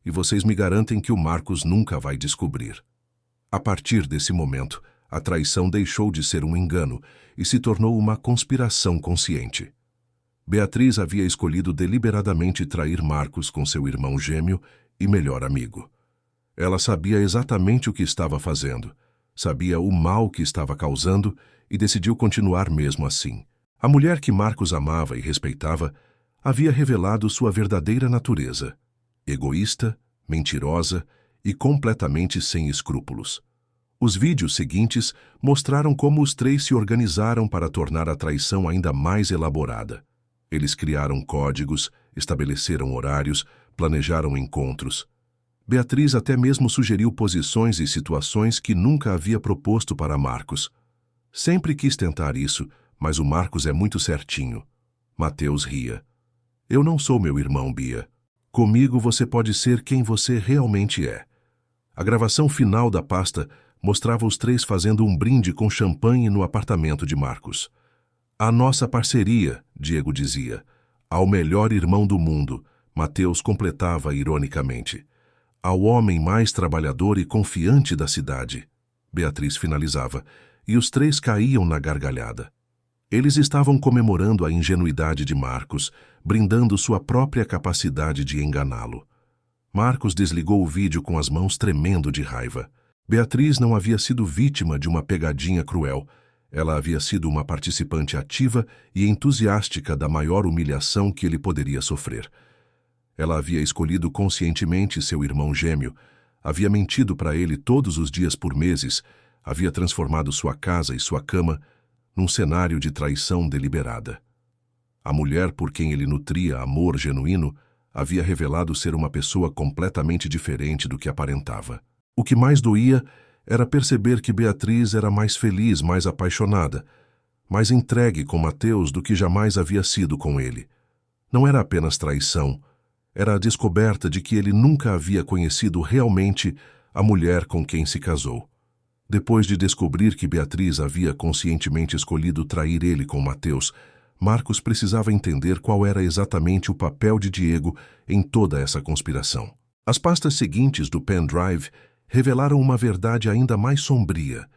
E vocês me garantem que o Marcos nunca vai descobrir. A partir desse momento, a traição deixou de ser um engano e se tornou uma conspiração consciente. Beatriz havia escolhido deliberadamente trair Marcos com seu irmão gêmeo e melhor amigo. Ela sabia exatamente o que estava fazendo, sabia o mal que estava causando e decidiu continuar mesmo assim. A mulher que Marcos amava e respeitava havia revelado sua verdadeira natureza: egoísta, mentirosa e completamente sem escrúpulos. Os vídeos seguintes mostraram como os 3 se organizaram para tornar a traição ainda mais elaborada. Eles criaram códigos, estabeleceram horários, planejaram encontros. Beatriz até mesmo sugeriu posições e situações que nunca havia proposto para Marcos. Sempre quis tentar isso, mas o Marcos é muito certinho. Mateus ria. Eu não sou meu irmão, Bia. Comigo você pode ser quem você realmente é. A gravação final da pasta mostrava os 3 fazendo um brinde com champanhe no apartamento de Marcos. A nossa parceria, Diego dizia. Ao melhor irmão do mundo, Mateus completava ironicamente. Ao homem mais trabalhador e confiante da cidade, Beatriz finalizava, e os 3 caíam na gargalhada. Eles estavam comemorando a ingenuidade de Marcos, brindando sua própria capacidade de enganá-lo. Marcos desligou o vídeo com as mãos tremendo de raiva. Beatriz não havia sido vítima de uma pegadinha cruel. Ela havia sido uma participante ativa e entusiástica da maior humilhação que ele poderia sofrer. Ela havia escolhido conscientemente seu irmão gêmeo, havia mentido para ele todos os dias por meses, havia transformado sua casa e sua cama num cenário de traição deliberada. A mulher por quem ele nutria amor genuíno havia revelado ser uma pessoa completamente diferente do que aparentava. O que mais doía era perceber que Beatriz era mais feliz, mais apaixonada, mais entregue com Mateus do que jamais havia sido com ele. Não era apenas traição, era a descoberta de que ele nunca havia conhecido realmente a mulher com quem se casou. Depois de descobrir que Beatriz havia conscientemente escolhido trair ele com Mateus, Marcos precisava entender qual era exatamente o papel de Diego em toda essa conspiração. As pastas seguintes do pendrive revelaram uma verdade ainda mais sombria.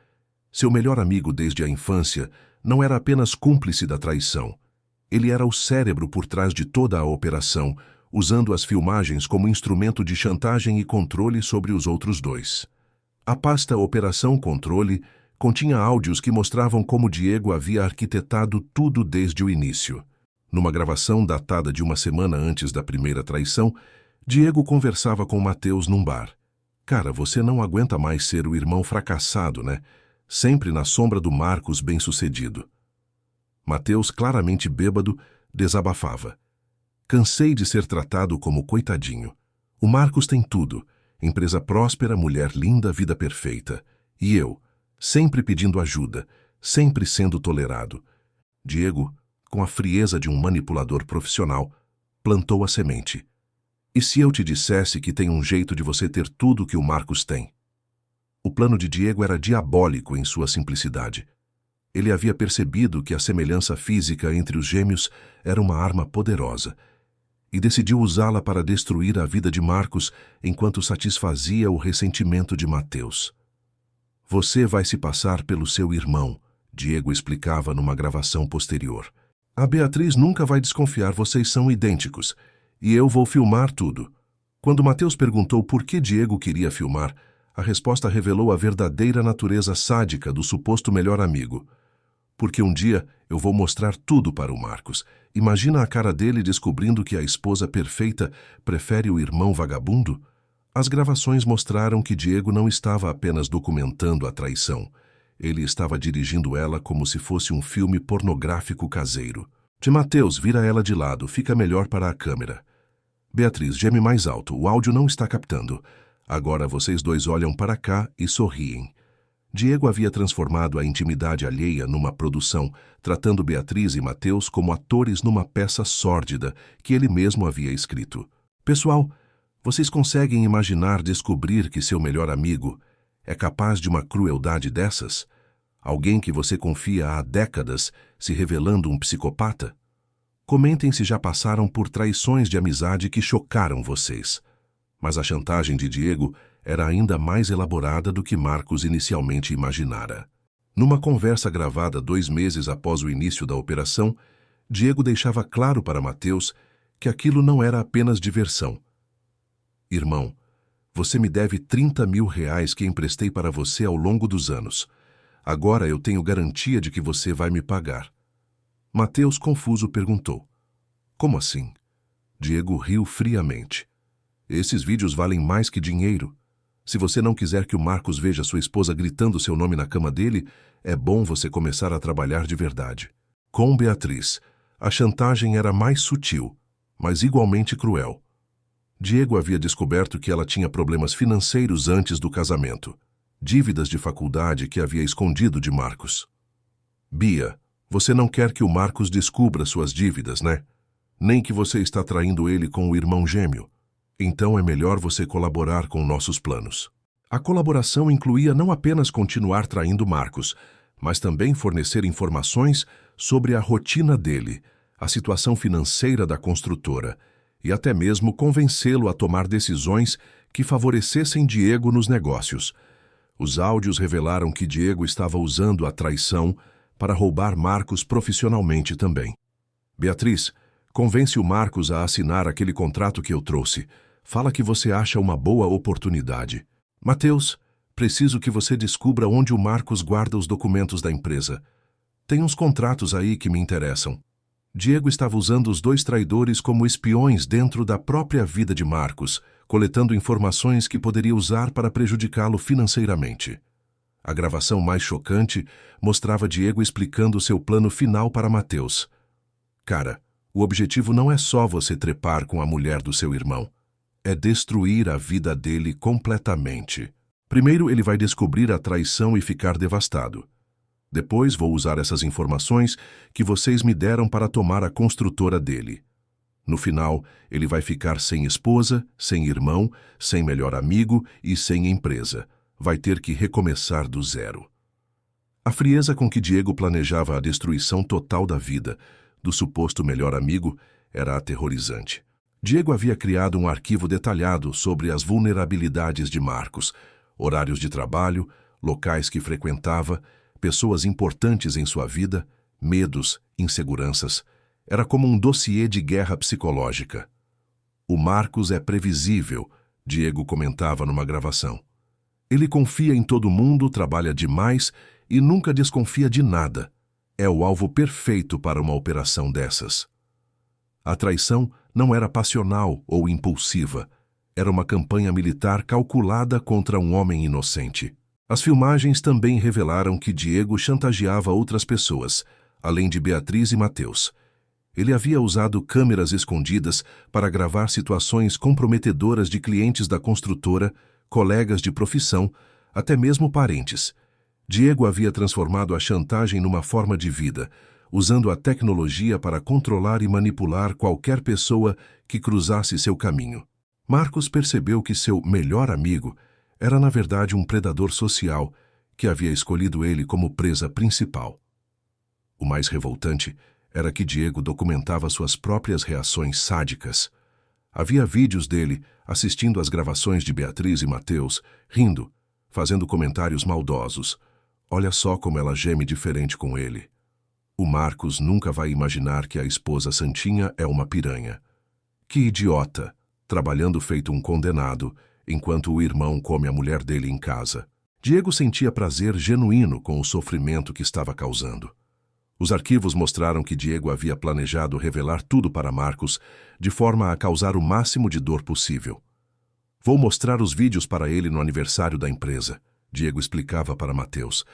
Seu melhor amigo desde a infância não era apenas cúmplice da traição. Ele era o cérebro por trás de toda a operação, usando as filmagens como instrumento de chantagem e controle sobre os outros dois. A pasta Operação Controle continha áudios que mostravam como Diego havia arquitetado tudo desde o início. Numa gravação datada de uma semana antes da primeira traição, Diego conversava com Matheus num bar. Cara, você não aguenta mais ser o irmão fracassado, né? Sempre na sombra do Marcos bem-sucedido. Matheus, claramente bêbado, desabafava. Cansei de ser tratado como coitadinho. O Marcos tem tudo. Empresa próspera, mulher linda, vida perfeita. E eu, sempre pedindo ajuda, sempre sendo tolerado. Diego, com a frieza de um manipulador profissional, plantou a semente. E se eu te dissesse que tem um jeito de você ter tudo que o Marcos tem? O plano de Diego era diabólico em sua simplicidade. Ele havia percebido que a semelhança física entre os gêmeos era uma arma poderosa e decidiu usá-la para destruir a vida de Marcos enquanto satisfazia o ressentimento de Matheus. Você vai se passar pelo seu irmão, Diego explicava numa gravação posterior. A Beatriz nunca vai desconfiar, vocês são idênticos. E eu vou filmar tudo. Quando Matheus perguntou por que Diego queria filmar, a resposta revelou a verdadeira natureza sádica do suposto melhor amigo. Porque um dia eu vou mostrar tudo para o Marcos. Imagina a cara dele descobrindo que a esposa perfeita prefere o irmão vagabundo? As gravações mostraram que Diego não estava apenas documentando a traição. Ele estava dirigindo ela como se fosse um filme pornográfico caseiro. Matheus, vira ela de lado, fica melhor para a câmera. Beatriz, geme mais alto, o áudio não está captando. Agora vocês dois olham para cá e sorriem. Diego havia transformado a intimidade alheia numa produção, tratando Beatriz e Matheus como atores numa peça sórdida que ele mesmo havia escrito. Pessoal, vocês conseguem imaginar descobrir que seu melhor amigo é capaz de uma crueldade dessas? Alguém que você confia há décadas se revelando um psicopata? Comentem se já passaram por traições de amizade que chocaram vocês. Mas a chantagem de Diego era ainda mais elaborada do que Marcos inicialmente imaginara. Numa conversa gravada 2 meses após o início da operação, Diego deixava claro para Matheus que aquilo não era apenas diversão. Irmão, você me deve 30 mil reais que emprestei para você ao longo dos anos. Agora eu tenho garantia de que você vai me pagar. Matheus, confuso, perguntou. Como assim? Diego riu friamente. Esses vídeos valem mais que dinheiro. Se você não quiser que o Marcos veja sua esposa gritando seu nome na cama dele, é bom você começar a trabalhar de verdade. Com Beatriz, a chantagem era mais sutil, mas igualmente cruel. Diego havia descoberto que ela tinha problemas financeiros antes do casamento. Dívidas de faculdade que havia escondido de Marcos. Bia, você não quer que o Marcos descubra suas dívidas, né? Nem que você está traindo ele com o irmão gêmeo. Então é melhor você colaborar com nossos planos. A colaboração incluía não apenas continuar traindo Marcos, mas também fornecer informações sobre a rotina dele, a situação financeira da construtora e até mesmo convencê-lo a tomar decisões que favorecessem Diego nos negócios. Os áudios revelaram que Diego estava usando a traição para roubar Marcos profissionalmente também. Beatriz, convence o Marcos a assinar aquele contrato que eu trouxe. Fala que você acha uma boa oportunidade. Matheus, preciso que você descubra onde o Marcos guarda os documentos da empresa. Tem uns contratos aí que me interessam. Diego estava usando os 2 traidores como espiões dentro da própria vida de Marcos, coletando informações que poderia usar para prejudicá-lo financeiramente. A gravação mais chocante mostrava Diego explicando seu plano final para Matheus. Cara, o objetivo não é só você trepar com a mulher do seu irmão. É destruir a vida dele completamente. Primeiro ele vai descobrir a traição e ficar devastado. Depois vou usar essas informações que vocês me deram para tomar a construtora dele. No final, ele vai ficar sem esposa, sem irmão, sem melhor amigo e sem empresa. Vai ter que recomeçar do zero. A frieza com que Diego planejava a destruição total da vida do suposto melhor amigo era aterrorizante. Diego havia criado um arquivo detalhado sobre as vulnerabilidades de Marcos, horários de trabalho, locais que frequentava, pessoas importantes em sua vida, medos, inseguranças. Era como um dossiê de guerra psicológica. O Marcos é previsível, Diego comentava numa gravação. Ele confia em todo mundo, trabalha demais e nunca desconfia de nada. É o alvo perfeito para uma operação dessas. A traição não era passional ou impulsiva. Era uma campanha militar calculada contra um homem inocente. As filmagens também revelaram que Diego chantageava outras pessoas, além de Beatriz e Mateus. Ele havia usado câmeras escondidas para gravar situações comprometedoras de clientes da construtora, colegas de profissão, até mesmo parentes. Diego havia transformado a chantagem numa forma de vida, usando a tecnologia para controlar e manipular qualquer pessoa que cruzasse seu caminho. Marcos percebeu que seu melhor amigo era, na verdade, um predador social que havia escolhido ele como presa principal. O mais revoltante era que Diego documentava suas próprias reações sádicas. Havia vídeos dele assistindo às gravações de Beatriz e Mateus, rindo, fazendo comentários maldosos. Olha só como ela geme diferente com ele. O Marcos nunca vai imaginar que a esposa Santinha é uma piranha. Que idiota, trabalhando feito um condenado, enquanto o irmão come a mulher dele em casa. Diego sentia prazer genuíno com o sofrimento que estava causando. Os arquivos mostraram que Diego havia planejado revelar tudo para Marcos, de forma a causar o máximo de dor possível. Vou mostrar os vídeos para ele no aniversário da empresa, Diego explicava para Mateus.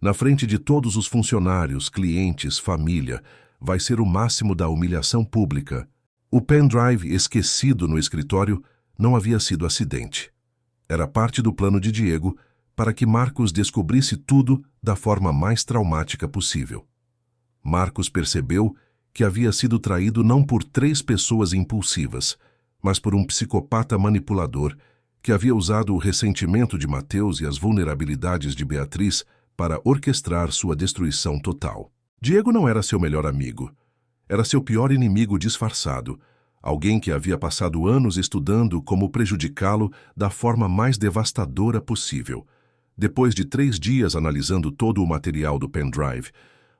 Na frente de todos os funcionários, clientes, família, vai ser o máximo da humilhação pública. O pendrive esquecido no escritório não havia sido acidente. Era parte do plano de Diego para que Marcos descobrisse tudo da forma mais traumática possível. Marcos percebeu que havia sido traído não por 3 pessoas impulsivas, mas por um psicopata manipulador que havia usado o ressentimento de Mateus e as vulnerabilidades de Beatriz para orquestrar sua destruição total. Diego não era seu melhor amigo. Era seu pior inimigo disfarçado, alguém que havia passado anos estudando como prejudicá-lo da forma mais devastadora possível. Depois de 3 dias analisando todo o material do pendrive,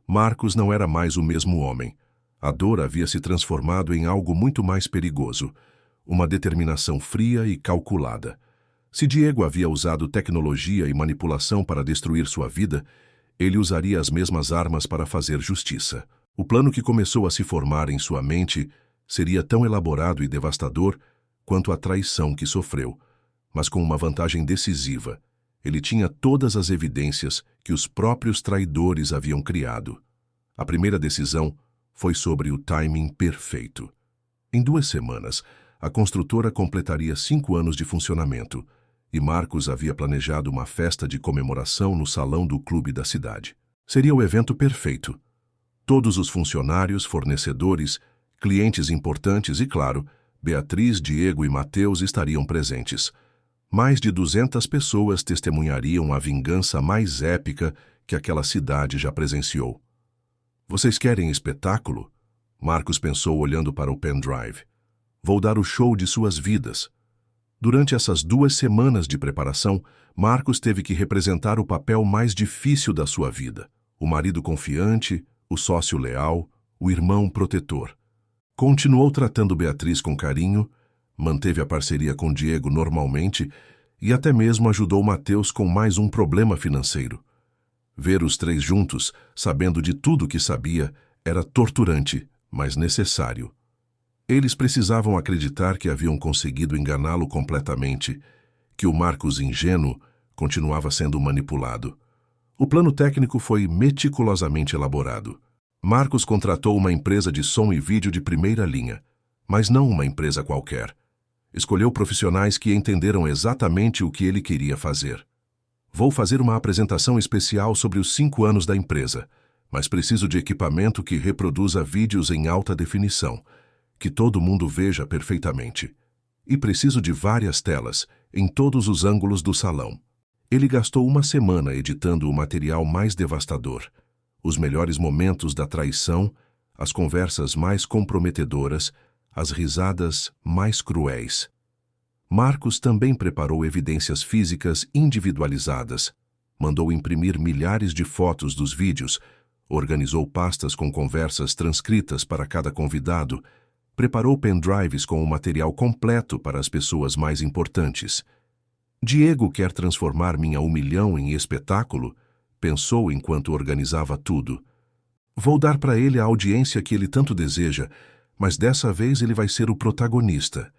Marcos não era mais o mesmo homem. A dor havia se transformado em algo muito mais perigoso, uma determinação fria e calculada. Se Diego havia usado tecnologia e manipulação para destruir sua vida, ele usaria as mesmas armas para fazer justiça. O plano que começou a se formar em sua mente seria tão elaborado e devastador quanto a traição que sofreu, mas com uma vantagem decisiva. Ele tinha todas as evidências que os próprios traidores haviam criado. A primeira decisão foi sobre o timing perfeito. Em 2 semanas, a construtora completaria 5 anos de funcionamento, e Marcos havia planejado uma festa de comemoração no salão do clube da cidade. Seria o evento perfeito. Todos os funcionários, fornecedores, clientes importantes e, claro, Beatriz, Diego e Mateus estariam presentes. Mais de 200 pessoas testemunhariam a vingança mais épica que aquela cidade já presenciou. Vocês querem espetáculo? Marcos pensou olhando para o pendrive. Vou dar o show de suas vidas. Durante essas 2 semanas de preparação, Marcos teve que representar o papel mais difícil da sua vida. O marido confiante, o sócio leal, o irmão protetor. Continuou tratando Beatriz com carinho, manteve a parceria com Diego normalmente e até mesmo ajudou Mateus com mais um problema financeiro. Ver os 3 juntos, sabendo de tudo que sabia, era torturante, mas necessário. Eles precisavam acreditar que haviam conseguido enganá-lo completamente, que o Marcos ingênuo continuava sendo manipulado. O plano técnico foi meticulosamente elaborado. Marcos contratou uma empresa de som e vídeo de primeira linha, mas não uma empresa qualquer. Escolheu profissionais que entenderam exatamente o que ele queria fazer. Vou fazer uma apresentação especial sobre os 5 anos da empresa, mas preciso de equipamento que reproduza vídeos em alta definição, que todo mundo veja perfeitamente. E preciso de várias telas, em todos os ângulos do salão. Ele gastou 1 semana editando o material mais devastador, os melhores momentos da traição, as conversas mais comprometedoras, as risadas mais cruéis. Marcos também preparou evidências físicas individualizadas. Mandou imprimir milhares de fotos dos vídeos, organizou pastas com conversas transcritas para cada convidado, preparou pendrives com o material completo para as pessoas mais importantes. Diego quer transformar minha humilhão em espetáculo? Pensou enquanto organizava tudo. Vou dar para ele a audiência que ele tanto deseja, mas dessa vez ele vai ser o protagonista.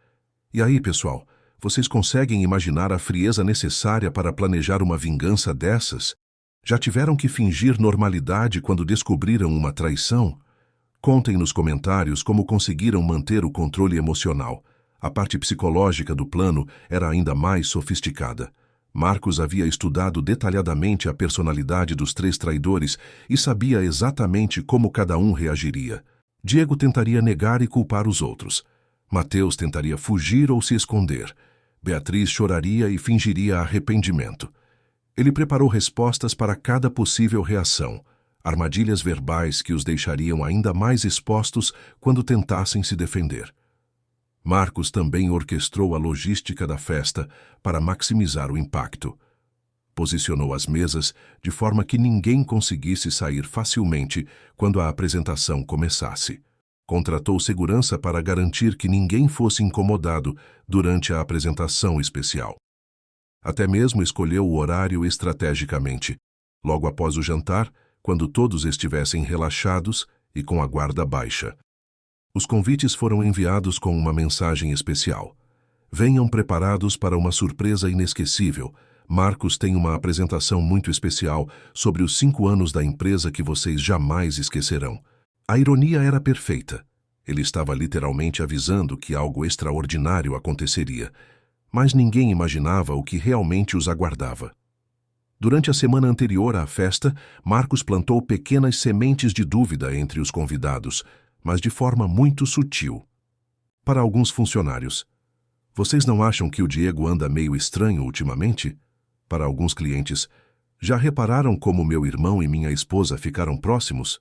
E aí, pessoal, vocês conseguem imaginar a frieza necessária para planejar uma vingança dessas? Já tiveram que fingir normalidade quando descobriram uma traição? Contem nos comentários como conseguiram manter o controle emocional. A parte psicológica do plano era ainda mais sofisticada. Marcos havia estudado detalhadamente a personalidade dos 3 traidores e sabia exatamente como cada um reagiria. Diego tentaria negar e culpar os outros. Mateus tentaria fugir ou se esconder. Beatriz choraria e fingiria arrependimento. Ele preparou respostas para cada possível reação, armadilhas verbais que os deixariam ainda mais expostos quando tentassem se defender. Marcos também orquestrou a logística da festa para maximizar o impacto. Posicionou as mesas de forma que ninguém conseguisse sair facilmente quando a apresentação começasse. Contratou segurança para garantir que ninguém fosse incomodado durante a apresentação especial. Até mesmo escolheu o horário estrategicamente, logo após o jantar, quando todos estivessem relaxados e com a guarda baixa. Os convites foram enviados com uma mensagem especial. Venham preparados para uma surpresa inesquecível. Marcos tem uma apresentação muito especial sobre os 5 anos da empresa que vocês jamais esquecerão. A ironia era perfeita. Ele estava literalmente avisando que algo extraordinário aconteceria, mas ninguém imaginava o que realmente os aguardava. Durante a semana anterior à festa, Marcos plantou pequenas sementes de dúvida entre os convidados, mas de forma muito sutil. Para alguns funcionários, vocês não acham que o Diego anda meio estranho ultimamente? Para alguns clientes, já repararam como meu irmão e minha esposa ficaram próximos?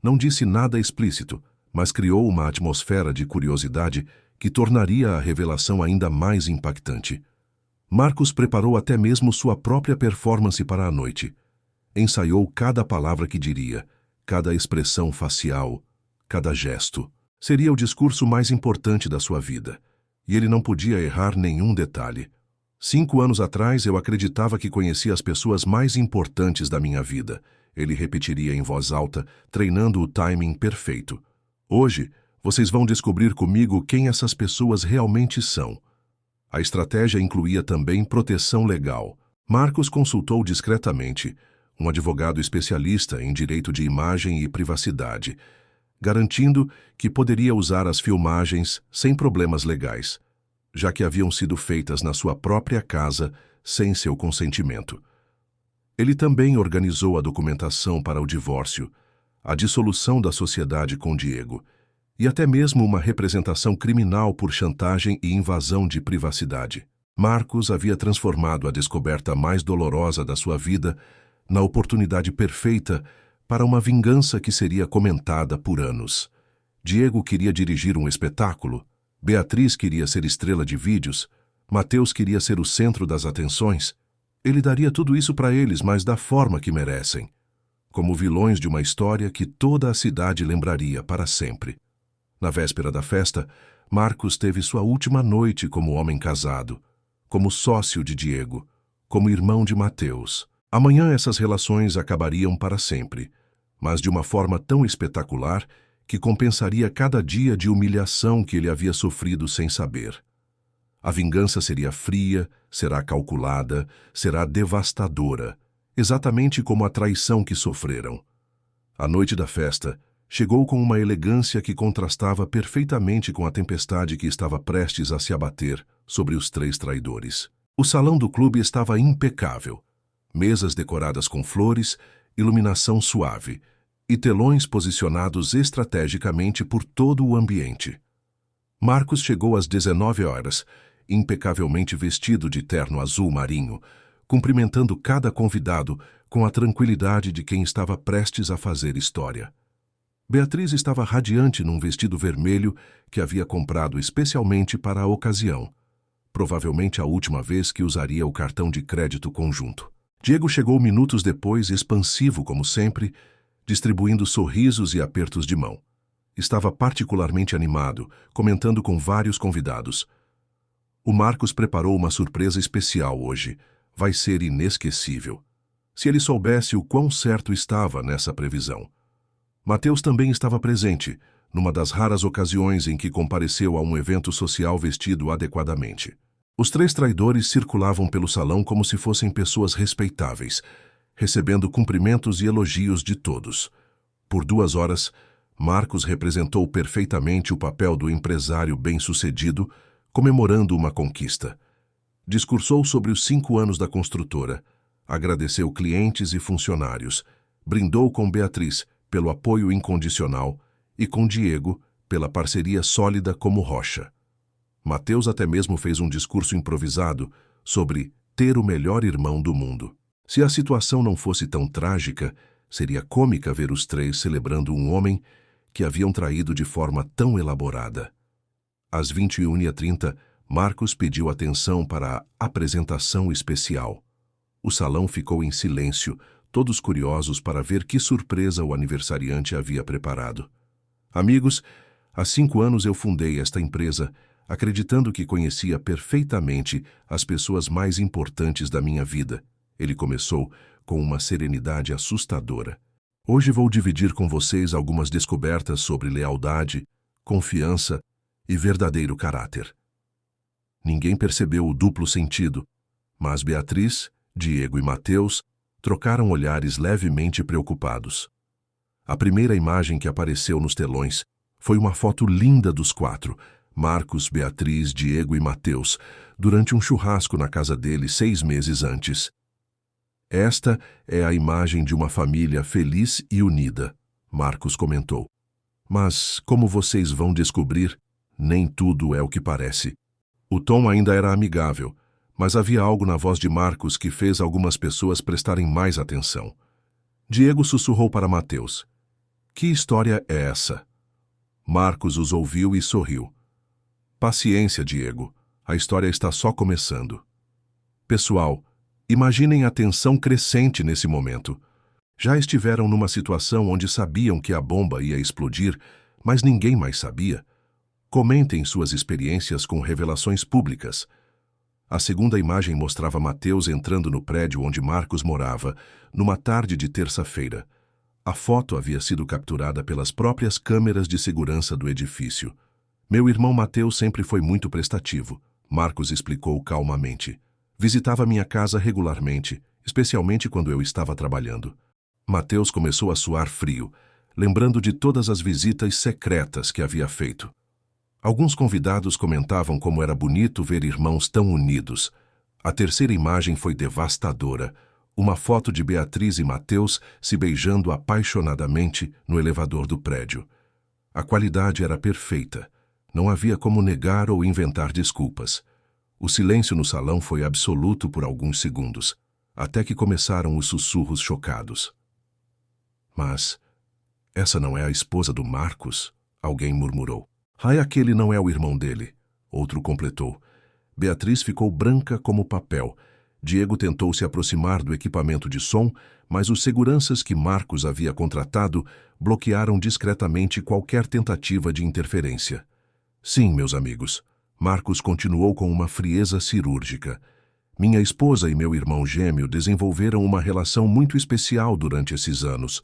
Não disse nada explícito, mas criou uma atmosfera de curiosidade que tornaria a revelação ainda mais impactante. Marcos preparou até mesmo sua própria performance para a noite. Ensaiou cada palavra que diria, cada expressão facial, cada gesto. Seria o discurso mais importante da sua vida, e ele não podia errar nenhum detalhe. 5 anos atrás eu acreditava que conhecia as pessoas mais importantes da minha vida. Ele repetiria em voz alta, treinando o timing perfeito. Hoje, vocês vão descobrir comigo quem essas pessoas realmente são. A estratégia incluía também proteção legal. Marcos consultou discretamente um advogado especialista em direito de imagem e privacidade, garantindo que poderia usar as filmagens sem problemas legais, já que haviam sido feitas na sua própria casa sem seu consentimento. Ele também organizou a documentação para o divórcio, a dissolução da sociedade com Diego, e até mesmo uma representação criminal por chantagem e invasão de privacidade. Marcos havia transformado a descoberta mais dolorosa da sua vida na oportunidade perfeita para uma vingança que seria comentada por anos. Diego queria dirigir um espetáculo, Beatriz queria ser estrela de vídeos, Mateus queria ser o centro das atenções. Ele daria tudo isso para eles, mas da forma que merecem, como vilões de uma história que toda a cidade lembraria para sempre. Na véspera da festa, Marcos teve sua última noite como homem casado, como sócio de Diego, como irmão de Mateus. Amanhã essas relações acabariam para sempre, mas de uma forma tão espetacular que compensaria cada dia de humilhação que ele havia sofrido sem saber. A vingança seria fria, será calculada, será devastadora, exatamente como a traição que sofreram. A noite da festa chegou com uma elegância que contrastava perfeitamente com a tempestade que estava prestes a se abater sobre os 3 traidores. O salão do clube estava impecável. Mesas decoradas com flores, iluminação suave e telões posicionados estrategicamente por todo o ambiente. Marcos chegou às 19 horas, impecavelmente vestido de terno azul marinho, cumprimentando cada convidado com a tranquilidade de quem estava prestes a fazer história. Beatriz estava radiante num vestido vermelho que havia comprado especialmente para a ocasião, provavelmente a última vez que usaria o cartão de crédito conjunto. Diego chegou minutos depois, expansivo como sempre, distribuindo sorrisos e apertos de mão. Estava particularmente animado, comentando com vários convidados. O Marcos preparou uma surpresa especial hoje. Vai ser inesquecível. Se ele soubesse o quão certo estava nessa previsão. Mateus também estava presente, numa das raras ocasiões em que compareceu a um evento social vestido adequadamente. Os três traidores circulavam pelo salão como se fossem pessoas respeitáveis, recebendo cumprimentos e elogios de todos. Por 2 horas, Marcos representou perfeitamente o papel do empresário bem-sucedido, comemorando uma conquista. Discursou sobre os 5 anos da construtora, agradeceu clientes e funcionários, brindou com Beatriz pelo apoio incondicional e com Diego pela parceria sólida como rocha. Mateus até mesmo fez um discurso improvisado sobre ter o melhor irmão do mundo. Se a situação não fosse tão trágica, seria cômica ver os três celebrando um homem que haviam traído de forma tão elaborada. Às 21h30, Marcos pediu atenção para a apresentação especial. O salão ficou em silêncio, todos curiosos para ver que surpresa o aniversariante havia preparado. Amigos, há 5 anos eu fundei esta empresa, acreditando que conhecia perfeitamente as pessoas mais importantes da minha vida. Ele começou com uma serenidade assustadora. Hoje vou dividir com vocês algumas descobertas sobre lealdade, confiança e verdadeiro caráter. Ninguém percebeu o duplo sentido, mas Beatriz, Diego e Mateus trocaram olhares levemente preocupados. A primeira imagem que apareceu nos telões foi uma foto linda dos 4, Marcos, Beatriz, Diego e Mateus, durante um churrasco na casa dele 6 meses antes. Esta é a imagem de uma família feliz e unida, Marcos comentou. Mas, como vocês vão descobrir, nem tudo é o que parece. O tom ainda era amigável, mas havia algo na voz de Marcos que fez algumas pessoas prestarem mais atenção. Diego sussurrou para Mateus. Que história é essa? Marcos os ouviu e sorriu. Paciência, Diego. A história está só começando. Pessoal, imaginem a tensão crescente nesse momento. Já estiveram numa situação onde sabiam que a bomba ia explodir, mas ninguém mais sabia? Comentem suas experiências com revelações públicas. A segunda imagem mostrava Mateus entrando no prédio onde Marcos morava, numa tarde de terça-feira. A foto havia sido capturada pelas próprias câmeras de segurança do edifício. Meu irmão Mateus sempre foi muito prestativo, Marcos explicou calmamente. Visitava minha casa regularmente, especialmente quando eu estava trabalhando. Mateus começou a suar frio, lembrando de todas as visitas secretas que havia feito. Alguns convidados comentavam como era bonito ver irmãos tão unidos. A terceira imagem foi devastadora. Uma foto de Beatriz e Mateus se beijando apaixonadamente no elevador do prédio. A qualidade era perfeita. Não havia como negar ou inventar desculpas. O silêncio no salão foi absoluto por alguns segundos, até que começaram os sussurros chocados. Mas essa não é a esposa do Marcos? Alguém murmurou. Ai, aquele não é o irmão dele, outro completou. Beatriz ficou branca como papel. Diego tentou se aproximar do equipamento de som, mas os seguranças que Marcos havia contratado bloquearam discretamente qualquer tentativa de interferência. Sim, meus amigos, Marcos continuou com uma frieza cirúrgica. Minha esposa e meu irmão gêmeo desenvolveram uma relação muito especial durante esses anos,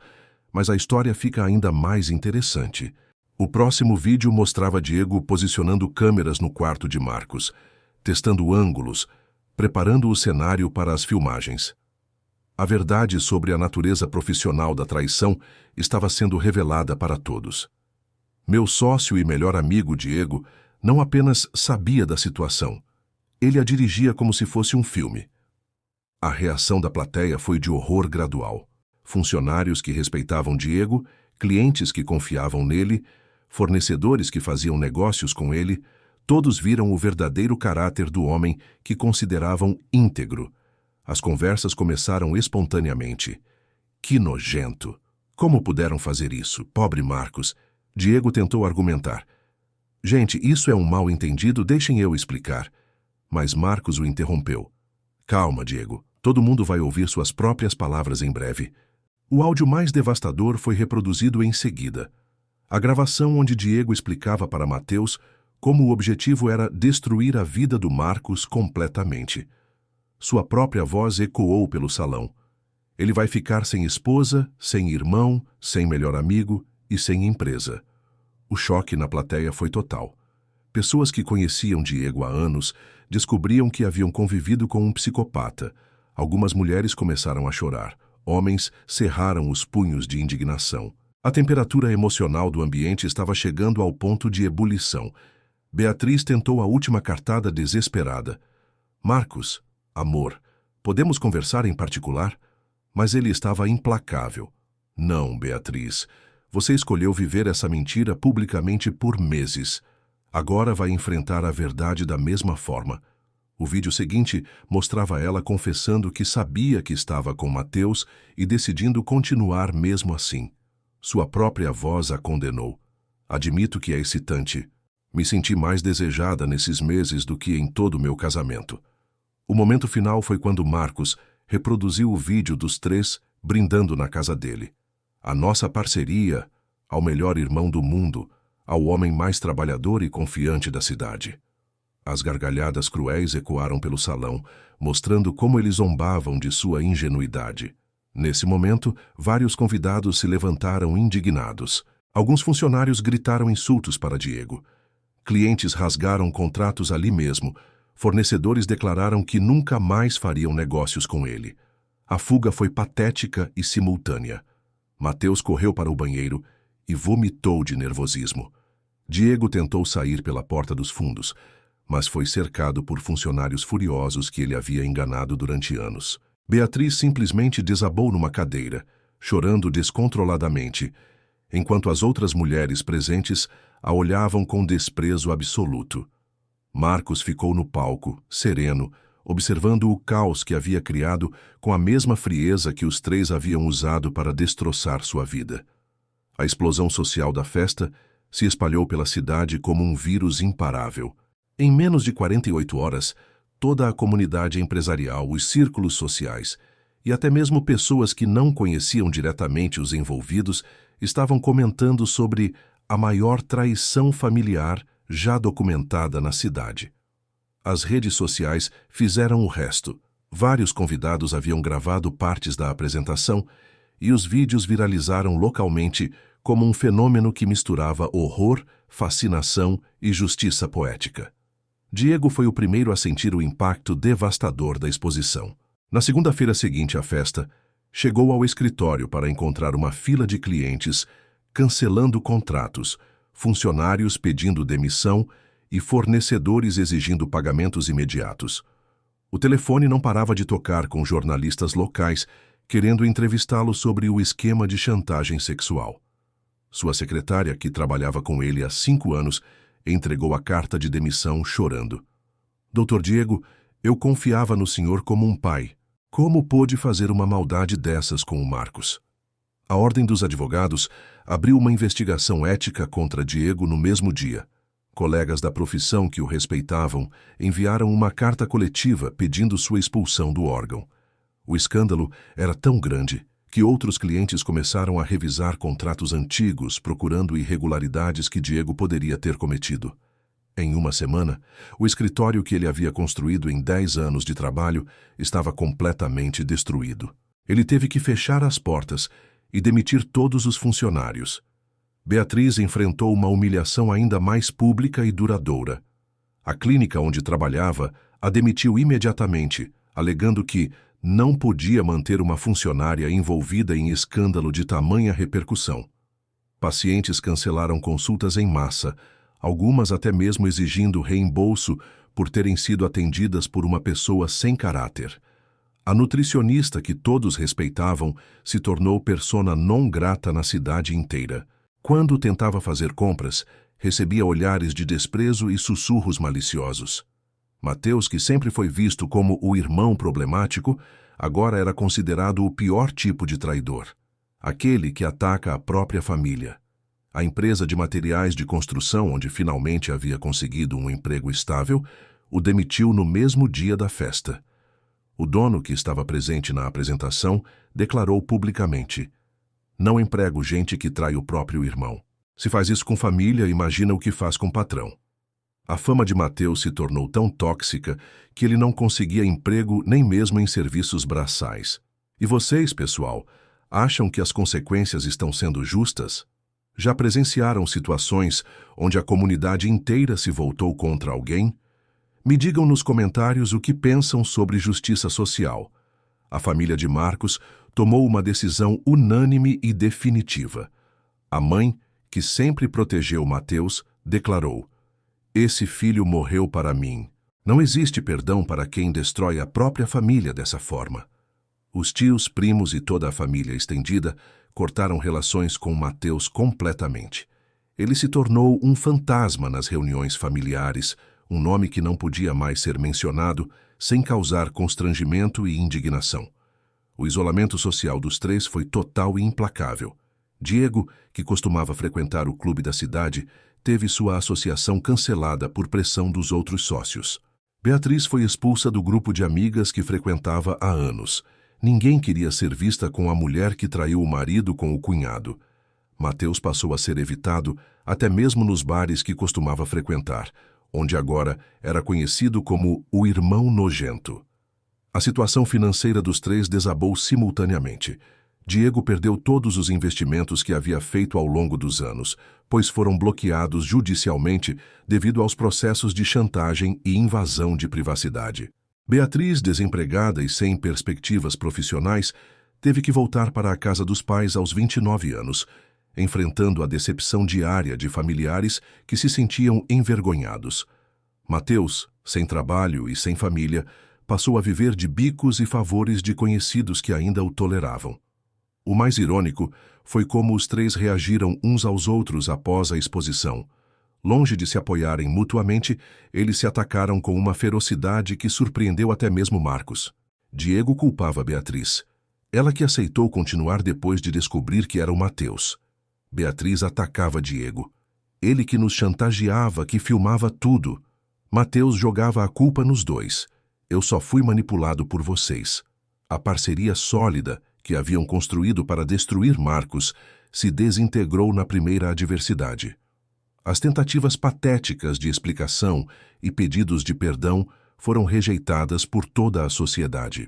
mas a história fica ainda mais interessante. O próximo vídeo mostrava Diego posicionando câmeras no quarto de Marcos, testando ângulos, preparando o cenário para as filmagens. A verdade sobre a natureza profissional da traição estava sendo revelada para todos. Meu sócio e melhor amigo, Diego, não apenas sabia da situação, ele a dirigia como se fosse um filme. A reação da plateia foi de horror gradual. Funcionários que respeitavam Diego, clientes que confiavam nele, fornecedores que faziam negócios com ele, todos viram o verdadeiro caráter do homem que consideravam íntegro. As conversas começaram espontaneamente. Que nojento! Como puderam fazer isso? Pobre Marcos! Diego tentou argumentar. Gente, isso é um mal-entendido, deixem eu explicar. Mas Marcos o interrompeu. Calma, Diego, Todo mundo vai ouvir suas próprias palavras em breve. O áudio mais devastador foi reproduzido em seguida. A gravação onde Diego explicava para Mateus como o objetivo era destruir a vida do Marcos completamente. Sua própria voz ecoou pelo salão. Ele vai ficar sem esposa, sem irmão, sem melhor amigo e sem empresa. O choque na plateia foi total. Pessoas que conheciam Diego há anos descobriam que haviam convivido com um psicopata. Algumas mulheres começaram a chorar. Homens cerraram os punhos de indignação. A temperatura emocional do ambiente estava chegando ao ponto de ebulição. Beatriz tentou a última cartada desesperada. Marcos, amor, podemos conversar em particular? Mas ele estava implacável. Não, Beatriz. Você escolheu viver essa mentira publicamente por meses. Agora vai enfrentar a verdade da mesma forma. O vídeo seguinte mostrava ela confessando que sabia que estava com Mateus e decidindo continuar mesmo assim. Sua própria voz a condenou. Admito que é excitante. Me senti mais desejada nesses meses do que em todo o meu casamento. O momento final foi quando Marcos reproduziu o vídeo dos três brindando na casa dele. A nossa parceria, ao melhor irmão do mundo, ao homem mais trabalhador e confiante da cidade. As gargalhadas cruéis ecoaram pelo salão, mostrando como eles zombavam de sua ingenuidade. Nesse momento, vários convidados se levantaram indignados. Alguns funcionários gritaram insultos para Diego. Clientes rasgaram contratos ali mesmo. Fornecedores declararam que nunca mais fariam negócios com ele. A fuga foi patética e simultânea. Mateus correu para o banheiro e vomitou de nervosismo. Diego tentou sair pela porta dos fundos, mas foi cercado por funcionários furiosos que ele havia enganado durante anos. Beatriz simplesmente desabou numa cadeira, chorando descontroladamente, enquanto as outras mulheres presentes a olhavam com desprezo absoluto. Marcos ficou no palco, sereno, observando o caos que havia criado com a mesma frieza que os três haviam usado para destroçar sua vida. A explosão social da festa se espalhou pela cidade como um vírus imparável. Em menos de 48 horas, toda a comunidade empresarial, os círculos sociais e até mesmo pessoas que não conheciam diretamente os envolvidos estavam comentando sobre a maior traição familiar já documentada na cidade. As redes sociais fizeram o resto. Vários convidados haviam gravado partes da apresentação e os vídeos viralizaram localmente como um fenômeno que misturava horror, fascinação e justiça poética. Diego foi o primeiro a sentir o impacto devastador da exposição. Na segunda-feira seguinte à festa, chegou ao escritório para encontrar uma fila de clientes cancelando contratos, funcionários pedindo demissão e fornecedores exigindo pagamentos imediatos. O telefone não parava de tocar com jornalistas locais querendo entrevistá-lo sobre o esquema de chantagem sexual. Sua secretária, que trabalhava com ele há 5 anos, entregou a carta de demissão chorando. Dr. Diego, eu confiava no senhor como um pai. Como pôde fazer uma maldade dessas com o Marcos? A Ordem dos Advogados abriu uma investigação ética contra Diego no mesmo dia. Colegas da profissão que o respeitavam enviaram uma carta coletiva pedindo sua expulsão do órgão. O escândalo era tão grande que outros clientes começaram a revisar contratos antigos procurando irregularidades que Diego poderia ter cometido. Em uma semana, o escritório que ele havia construído em 10 anos de trabalho estava completamente destruído. Ele teve que fechar as portas e demitir todos os funcionários. Beatriz enfrentou uma humilhação ainda mais pública e duradoura. A clínica onde trabalhava a demitiu imediatamente, alegando que não podia manter uma funcionária envolvida em escândalo de tamanha repercussão. Pacientes cancelaram consultas em massa, algumas até mesmo exigindo reembolso por terem sido atendidas por uma pessoa sem caráter. A nutricionista que todos respeitavam se tornou persona non grata na cidade inteira. Quando tentava fazer compras, recebia olhares de desprezo e sussurros maliciosos. Mateus, que sempre foi visto como o irmão problemático, agora era considerado o pior tipo de traidor. Aquele que ataca a própria família. A empresa de materiais de construção, onde finalmente havia conseguido um emprego estável, o demitiu no mesmo dia da festa. O dono, que estava presente na apresentação, declarou publicamente: "Não emprego gente que trai o próprio irmão. Se faz isso com família, imagina o que faz com patrão." A fama de Mateus se tornou tão tóxica que ele não conseguia emprego nem mesmo em serviços braçais. E vocês, pessoal, acham que as consequências estão sendo justas? Já presenciaram situações onde a comunidade inteira se voltou contra alguém? Me digam nos comentários o que pensam sobre justiça social. A família de Marcos tomou uma decisão unânime e definitiva. A mãe, que sempre protegeu Mateus, declarou: "Esse filho morreu para mim. Não existe perdão para quem destrói a própria família dessa forma." Os tios, primos e toda a família estendida cortaram relações com Mateus completamente. Ele se tornou um fantasma nas reuniões familiares, um nome que não podia mais ser mencionado sem causar constrangimento e indignação. O isolamento social dos três foi total e implacável. Diego, que costumava frequentar o clube da cidade, teve sua associação cancelada por pressão dos outros sócios. Beatriz foi expulsa do grupo de amigas que frequentava há anos. Ninguém queria ser vista com a mulher que traiu o marido com o cunhado. Mateus passou a ser evitado até mesmo nos bares que costumava frequentar, onde agora era conhecido como o irmão nojento. A situação financeira dos três desabou simultaneamente. Diego perdeu todos os investimentos que havia feito ao longo dos anos, pois foram bloqueados judicialmente devido aos processos de chantagem e invasão de privacidade. Beatriz, desempregada e sem perspectivas profissionais, teve que voltar para a casa dos pais aos 29 anos, enfrentando a decepção diária de familiares que se sentiam envergonhados. Mateus, sem trabalho e sem família, passou a viver de bicos e favores de conhecidos que ainda o toleravam. O mais irônico foi como os três reagiram uns aos outros após a exposição. Longe de se apoiarem mutuamente, eles se atacaram com uma ferocidade que surpreendeu até mesmo Marcos. Diego culpava Beatriz. Ela que aceitou continuar depois de descobrir que era o Mateus. Beatriz atacava Diego. Ele que nos chantageava, que filmava tudo. Mateus jogava a culpa nos dois. "Eu só fui manipulado por vocês." A parceria sólida que haviam construído para destruir Marcos se desintegrou na primeira adversidade. As tentativas patéticas de explicação e pedidos de perdão foram rejeitadas por toda a sociedade.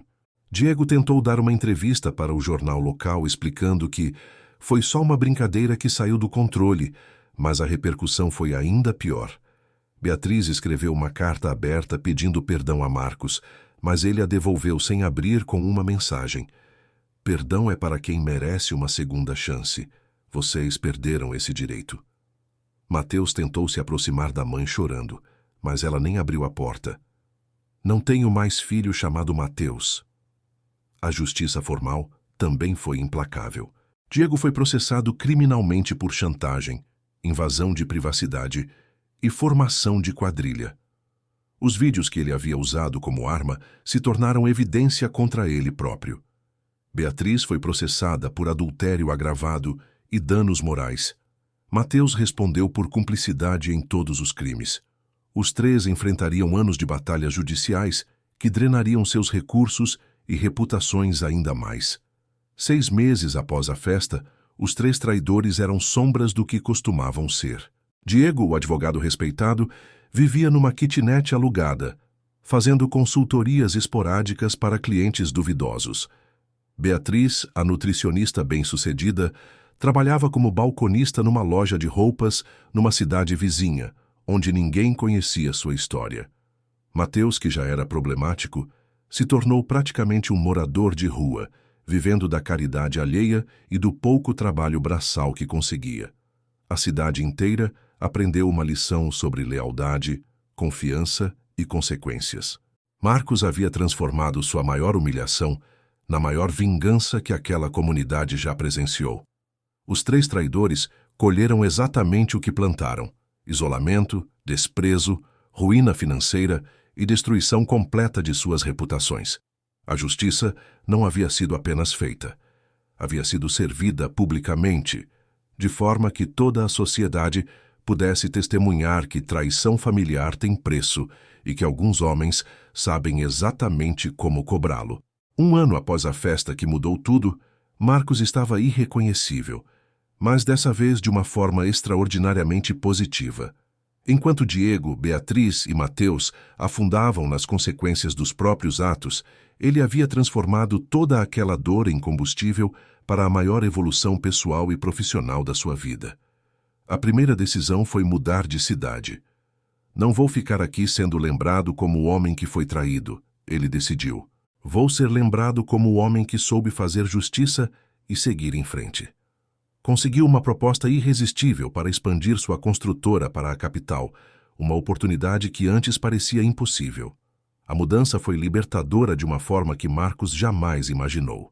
Diego tentou dar uma entrevista para o jornal local explicando que foi só uma brincadeira que saiu do controle, mas a repercussão foi ainda pior. Beatriz escreveu uma carta aberta pedindo perdão a Marcos, mas ele a devolveu sem abrir com uma mensagem: "Perdão é para quem merece uma segunda chance. Vocês perderam esse direito." Mateus tentou se aproximar da mãe chorando, mas ela nem abriu a porta. "Não tenho mais filho chamado Mateus." A justiça formal também foi implacável. Diego foi processado criminalmente por chantagem, invasão de privacidade e formação de quadrilha. Os vídeos que ele havia usado como arma se tornaram evidência contra ele próprio. Beatriz foi processada por adultério agravado e danos morais. Mateus respondeu por cumplicidade em todos os crimes. Os três enfrentariam anos de batalhas judiciais que drenariam seus recursos e reputações ainda mais. 6 meses após a festa, os três traidores eram sombras do que costumavam ser. Diego, o advogado respeitado, vivia numa kitnet alugada, fazendo consultorias esporádicas para clientes duvidosos. Beatriz, a nutricionista bem-sucedida, trabalhava como balconista numa loja de roupas numa cidade vizinha, onde ninguém conhecia sua história. Mateus, que já era problemático, se tornou praticamente um morador de rua, vivendo da caridade alheia e do pouco trabalho braçal que conseguia. A cidade inteira aprendeu uma lição sobre lealdade, confiança e consequências. Marcos havia transformado sua maior humilhação na maior vingança que aquela comunidade já presenciou. Os três traidores colheram exatamente o que plantaram: isolamento, desprezo, ruína financeira e destruição completa de suas reputações. A justiça não havia sido apenas feita, havia sido servida publicamente, de forma que toda a sociedade pudesse testemunhar que traição familiar tem preço e que alguns homens sabem exatamente como cobrá-lo. Um ano após a festa que mudou tudo, Marcos estava irreconhecível, mas dessa vez de uma forma extraordinariamente positiva. Enquanto Diego, Beatriz e Mateus afundavam nas consequências dos próprios atos, ele havia transformado toda aquela dor em combustível para a maior evolução pessoal e profissional da sua vida. A primeira decisão foi mudar de cidade. Não vou ficar aqui sendo lembrado como o homem que foi traído, ele decidiu. Vou ser lembrado como o homem que soube fazer justiça e seguir em frente. Conseguiu uma proposta irresistível para expandir sua construtora para a capital, uma oportunidade que antes parecia impossível. A mudança foi libertadora de uma forma que Marcos jamais imaginou.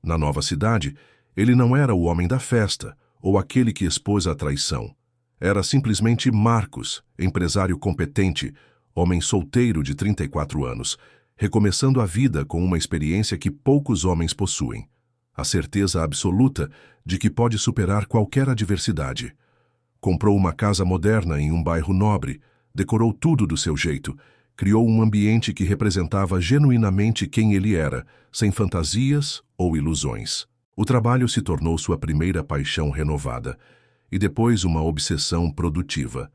Na nova cidade, ele não era o homem da festa ou aquele que expôs a traição. Era simplesmente Marcos, empresário competente, homem solteiro de 34 anos, recomeçando a vida com uma experiência que poucos homens possuem. A certeza absoluta de que pode superar qualquer adversidade. Comprou uma casa moderna em um bairro nobre, decorou tudo do seu jeito, criou um ambiente que representava genuinamente quem ele era, sem fantasias ou ilusões. O trabalho se tornou sua primeira paixão renovada, e depois uma obsessão produtiva.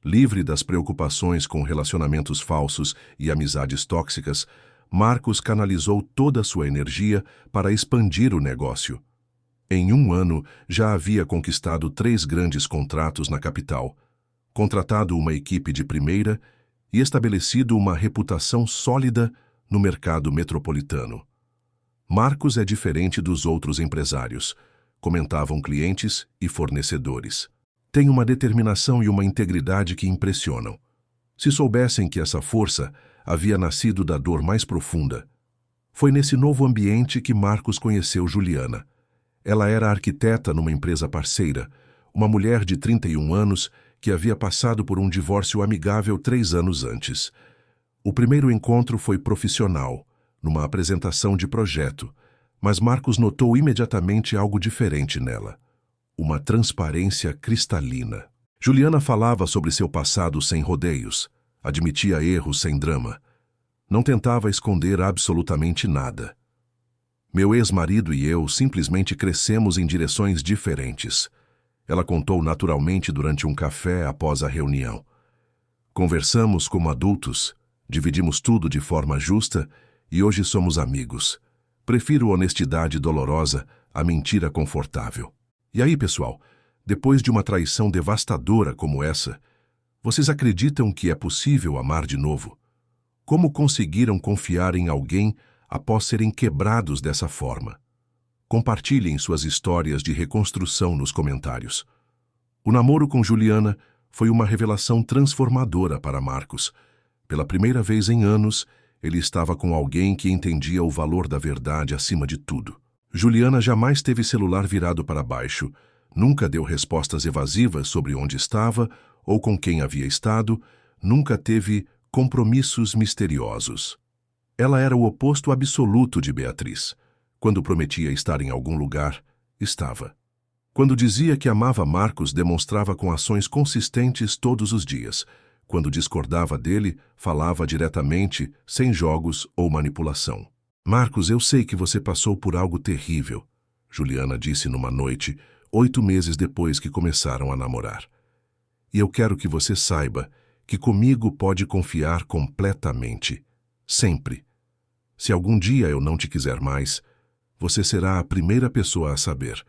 Livre das preocupações com relacionamentos falsos e amizades tóxicas, Marcos canalizou toda a sua energia para expandir o negócio. Em um ano, já havia conquistado 3 grandes contratos na capital, contratado uma equipe de primeira e estabelecido uma reputação sólida no mercado metropolitano. Marcos é diferente dos outros empresários, comentavam clientes e fornecedores. Tem uma determinação e uma integridade que impressionam. Se soubessem que essa força havia nascido da dor mais profunda. Foi nesse novo ambiente que Marcos conheceu Juliana. Ela era arquiteta numa empresa parceira, uma mulher de 31 anos que havia passado por um divórcio amigável 3 anos antes. O primeiro encontro foi profissional, numa apresentação de projeto, mas Marcos notou imediatamente algo diferente nela. Uma transparência cristalina. Juliana falava sobre seu passado sem rodeios, admitia erros sem drama. Não tentava esconder absolutamente nada. Meu ex-marido e eu simplesmente crescemos em direções diferentes. Ela contou naturalmente durante um café após a reunião. Conversamos como adultos, dividimos tudo de forma justa e hoje somos amigos. Prefiro honestidade dolorosa à mentira confortável. E aí, pessoal, depois de uma traição devastadora como essa, vocês acreditam que é possível amar de novo? Como conseguiram confiar em alguém após serem quebrados dessa forma? Compartilhem suas histórias de reconstrução nos comentários. O namoro com Juliana foi uma revelação transformadora para Marcos. Pela primeira vez em anos, ele estava com alguém que entendia o valor da verdade acima de tudo. Juliana jamais teve celular virado para baixo, nunca deu respostas evasivas sobre onde estava ou com quem havia estado, nunca teve compromissos misteriosos. Ela era o oposto absoluto de Beatriz. Quando prometia estar em algum lugar, estava. Quando dizia que amava Marcos, demonstrava com ações consistentes todos os dias. Quando discordava dele, falava diretamente, sem jogos ou manipulação. Marcos, eu sei que você passou por algo terrível, Juliana disse numa noite, 8 meses depois que começaram a namorar. E eu quero que você saiba que comigo pode confiar completamente, sempre. Se algum dia eu não te quiser mais, você será a primeira pessoa a saber.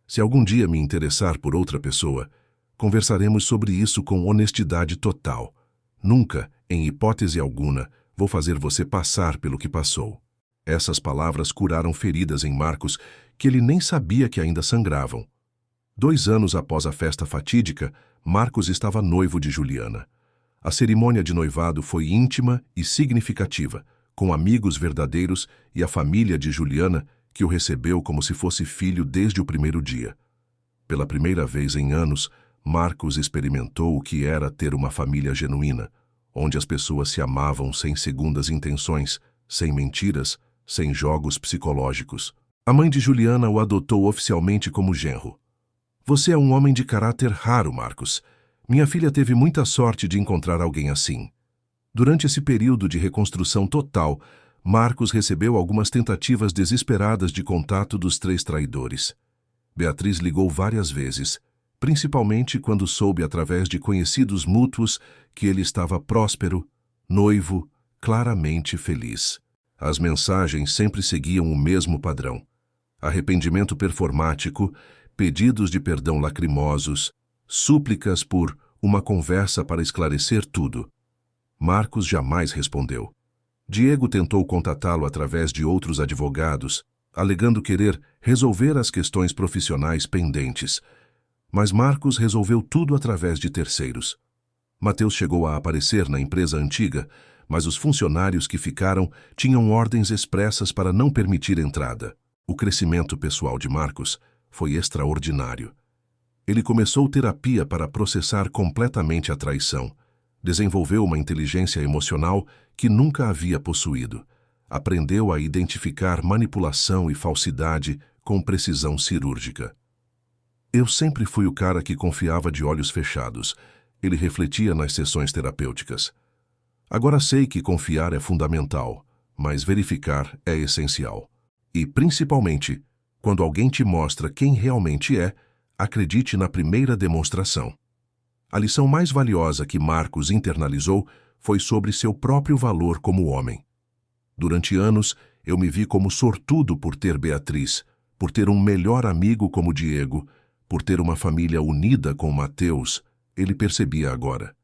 Se algum dia me interessar por outra pessoa, conversaremos sobre isso com honestidade total. Nunca, em hipótese alguma, vou fazer você passar pelo que passou. Essas palavras curaram feridas em Marcos que ele nem sabia que ainda sangravam. 2 anos após a festa fatídica, Marcos estava noivo de Juliana. A cerimônia de noivado foi íntima e significativa, com amigos verdadeiros e a família de Juliana, que o recebeu como se fosse filho desde o primeiro dia. Pela primeira vez em anos, Marcos experimentou o que era ter uma família genuína, onde as pessoas se amavam sem segundas intenções, sem mentiras, sem jogos psicológicos. A mãe de Juliana o adotou oficialmente como genro. Você é um homem de caráter raro, Marcos. Minha filha teve muita sorte de encontrar alguém assim. Durante esse período de reconstrução total, Marcos recebeu algumas tentativas desesperadas de contato dos 3 traidores. Beatriz ligou várias vezes, principalmente quando soube através de conhecidos mútuos que ele estava próspero, noivo, claramente feliz. As mensagens sempre seguiam o mesmo padrão: arrependimento performático, pedidos de perdão lacrimosos, súplicas por uma conversa para esclarecer tudo. Marcos jamais respondeu. Diego tentou contatá-lo através de outros advogados, alegando querer resolver as questões profissionais pendentes. Mas Marcos resolveu tudo através de terceiros. Mateus chegou a aparecer na empresa antiga, mas os funcionários que ficaram tinham ordens expressas para não permitir entrada. O crescimento pessoal de Marcos foi extraordinário. Ele começou terapia para processar completamente a traição. Desenvolveu uma inteligência emocional que nunca havia possuído. Aprendeu a identificar manipulação e falsidade com precisão cirúrgica. Eu sempre fui o cara que confiava de olhos fechados. Ele refletia nas sessões terapêuticas. Agora sei que confiar é fundamental, mas verificar é essencial. E, principalmente, quando alguém te mostra quem realmente é, acredite na primeira demonstração. A lição mais valiosa que Marcos internalizou foi sobre seu próprio valor como homem. Durante anos, eu me vi como sortudo por ter Beatriz, por ter um melhor amigo como Diego, por ter uma família unida com Mateus. Ele percebia agora.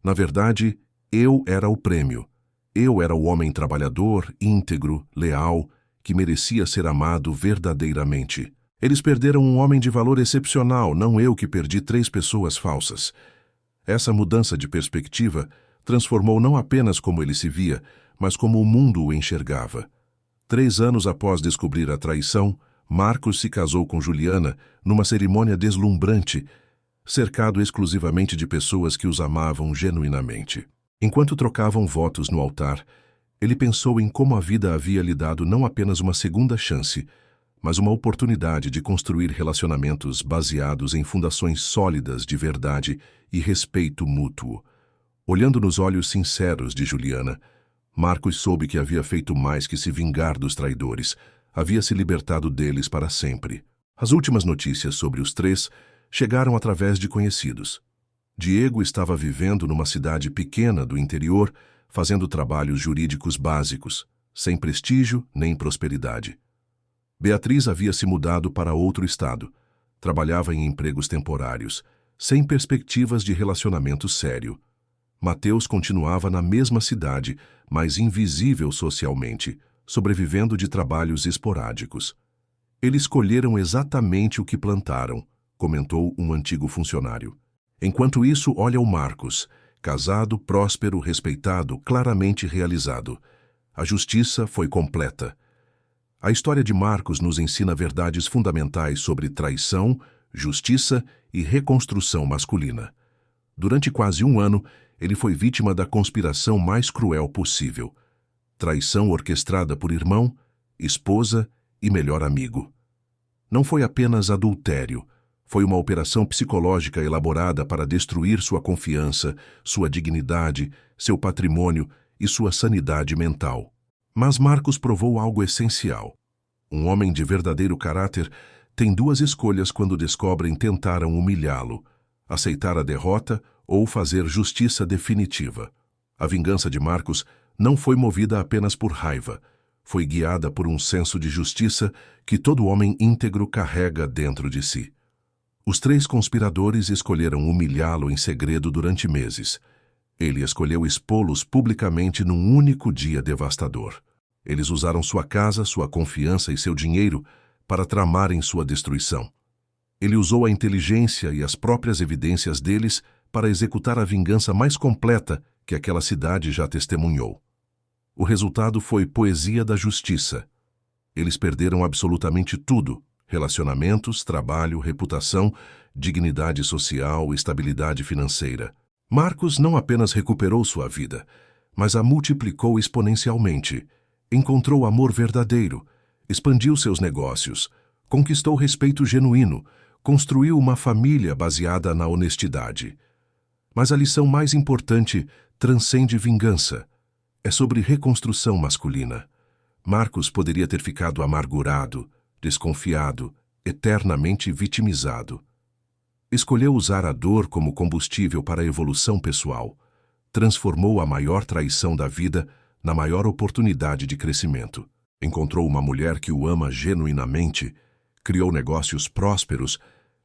Na verdade, eu era o prêmio. Eu era o homem trabalhador, íntegro, leal, que merecia ser amado verdadeiramente. Eles perderam um homem de valor excepcional, não eu que perdi 3 pessoas falsas. Essa mudança de perspectiva transformou não apenas como ele se via, mas como o mundo o enxergava. 3 anos após descobrir a traição, Marcos se casou com Juliana numa cerimônia deslumbrante, cercado exclusivamente de pessoas que os amavam genuinamente. Enquanto trocavam votos no altar, ele pensou em como a vida havia lhe dado não apenas uma segunda chance, mas uma oportunidade de construir relacionamentos baseados em fundações sólidas de verdade e respeito mútuo. Olhando nos olhos sinceros de Juliana, Marcos soube que havia feito mais que se vingar dos traidores, havia se libertado deles para sempre. As últimas notícias sobre os 3 chegaram através de conhecidos. Diego estava vivendo numa cidade pequena do interior, fazendo trabalhos jurídicos básicos, sem prestígio nem prosperidade. Beatriz havia se mudado para outro estado. Trabalhava em empregos temporários, sem perspectivas de relacionamento sério. Mateus continuava na mesma cidade, mas invisível socialmente, sobrevivendo de trabalhos esporádicos. Eles colheram exatamente o que plantaram, comentou um antigo funcionário. Enquanto isso, olha o Marcos, casado, próspero, respeitado, claramente realizado. A justiça foi completa. A história de Marcos nos ensina verdades fundamentais sobre traição, justiça e reconstrução masculina. Durante quase 1 ano, ele foi vítima da conspiração mais cruel possível. Traição orquestrada por irmão, esposa e melhor amigo. Não foi apenas adultério, foi uma operação psicológica elaborada para destruir sua confiança, sua dignidade, seu patrimônio e sua sanidade mental. Mas Marcos provou algo essencial. Um homem de verdadeiro caráter tem 2 escolhas quando descobrem tentaram humilhá-lo: aceitar a derrota ou fazer justiça definitiva. A vingança de Marcos não foi movida apenas por raiva, foi guiada por um senso de justiça que todo homem íntegro carrega dentro de si. Os 3 conspiradores escolheram humilhá-lo em segredo durante meses. Ele escolheu expô-los publicamente num único dia devastador. Eles usaram sua casa, sua confiança e seu dinheiro para tramarem sua destruição. Ele usou a inteligência e as próprias evidências deles para executar a vingança mais completa que aquela cidade já testemunhou. O resultado foi poesia da justiça. Eles perderam absolutamente tudo: relacionamentos, trabalho, reputação, dignidade social, estabilidade financeira. Marcos não apenas recuperou sua vida, mas a multiplicou exponencialmente. Encontrou amor verdadeiro, expandiu seus negócios, conquistou respeito genuíno, construiu uma família baseada na honestidade. Mas a lição mais importante transcende vingança. É sobre reconstrução masculina. Marcos poderia ter ficado amargurado, desconfiado, eternamente vitimizado. Escolheu usar a dor como combustível para a evolução pessoal. Transformou a maior traição da vida na maior oportunidade de crescimento. Encontrou uma mulher que o ama genuinamente, criou negócios prósperos,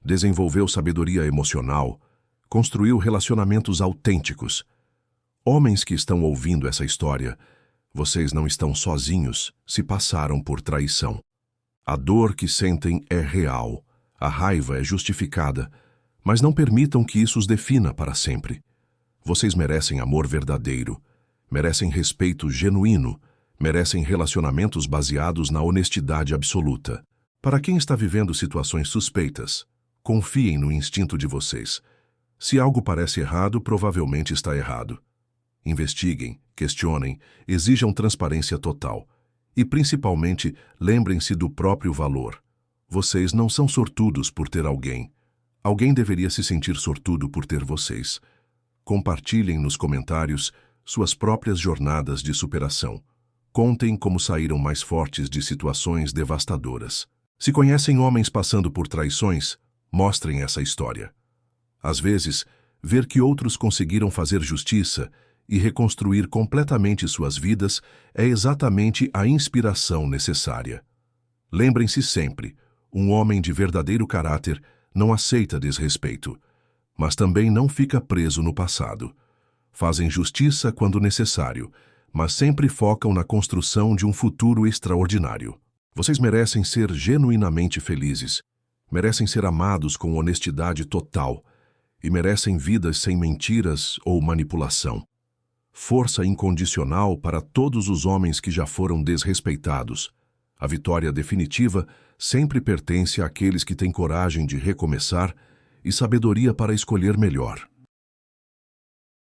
desenvolveu sabedoria emocional, construiu relacionamentos autênticos. Homens que estão ouvindo essa história, vocês não estão sozinhos se passaram por traição. A dor que sentem é real, a raiva é justificada, mas não permitam que isso os defina para sempre. Vocês merecem amor verdadeiro, merecem respeito genuíno, merecem relacionamentos baseados na honestidade absoluta. Para quem está vivendo situações suspeitas, confiem no instinto de vocês. Se algo parece errado, provavelmente está errado. Investiguem, questionem, exijam transparência total. E, principalmente, lembrem-se do próprio valor. Vocês não são sortudos por ter alguém. Alguém deveria se sentir sortudo por ter vocês. Compartilhem nos comentários suas próprias jornadas de superação. Contem como saíram mais fortes de situações devastadoras. Se conhecem homens passando por traições, mostrem essa história. Às vezes, ver que outros conseguiram fazer justiça e reconstruir completamente suas vidas é exatamente a inspiração necessária. Lembrem-se sempre, um homem de verdadeiro caráter não aceita desrespeito, mas também não fica preso no passado. Fazem justiça quando necessário, mas sempre focam na construção de um futuro extraordinário. Vocês merecem ser genuinamente felizes, merecem ser amados com honestidade total e merecem vidas sem mentiras ou manipulação. Força incondicional para todos os homens que já foram desrespeitados. A vitória definitiva sempre pertence àqueles que têm coragem de recomeçar e sabedoria para escolher melhor.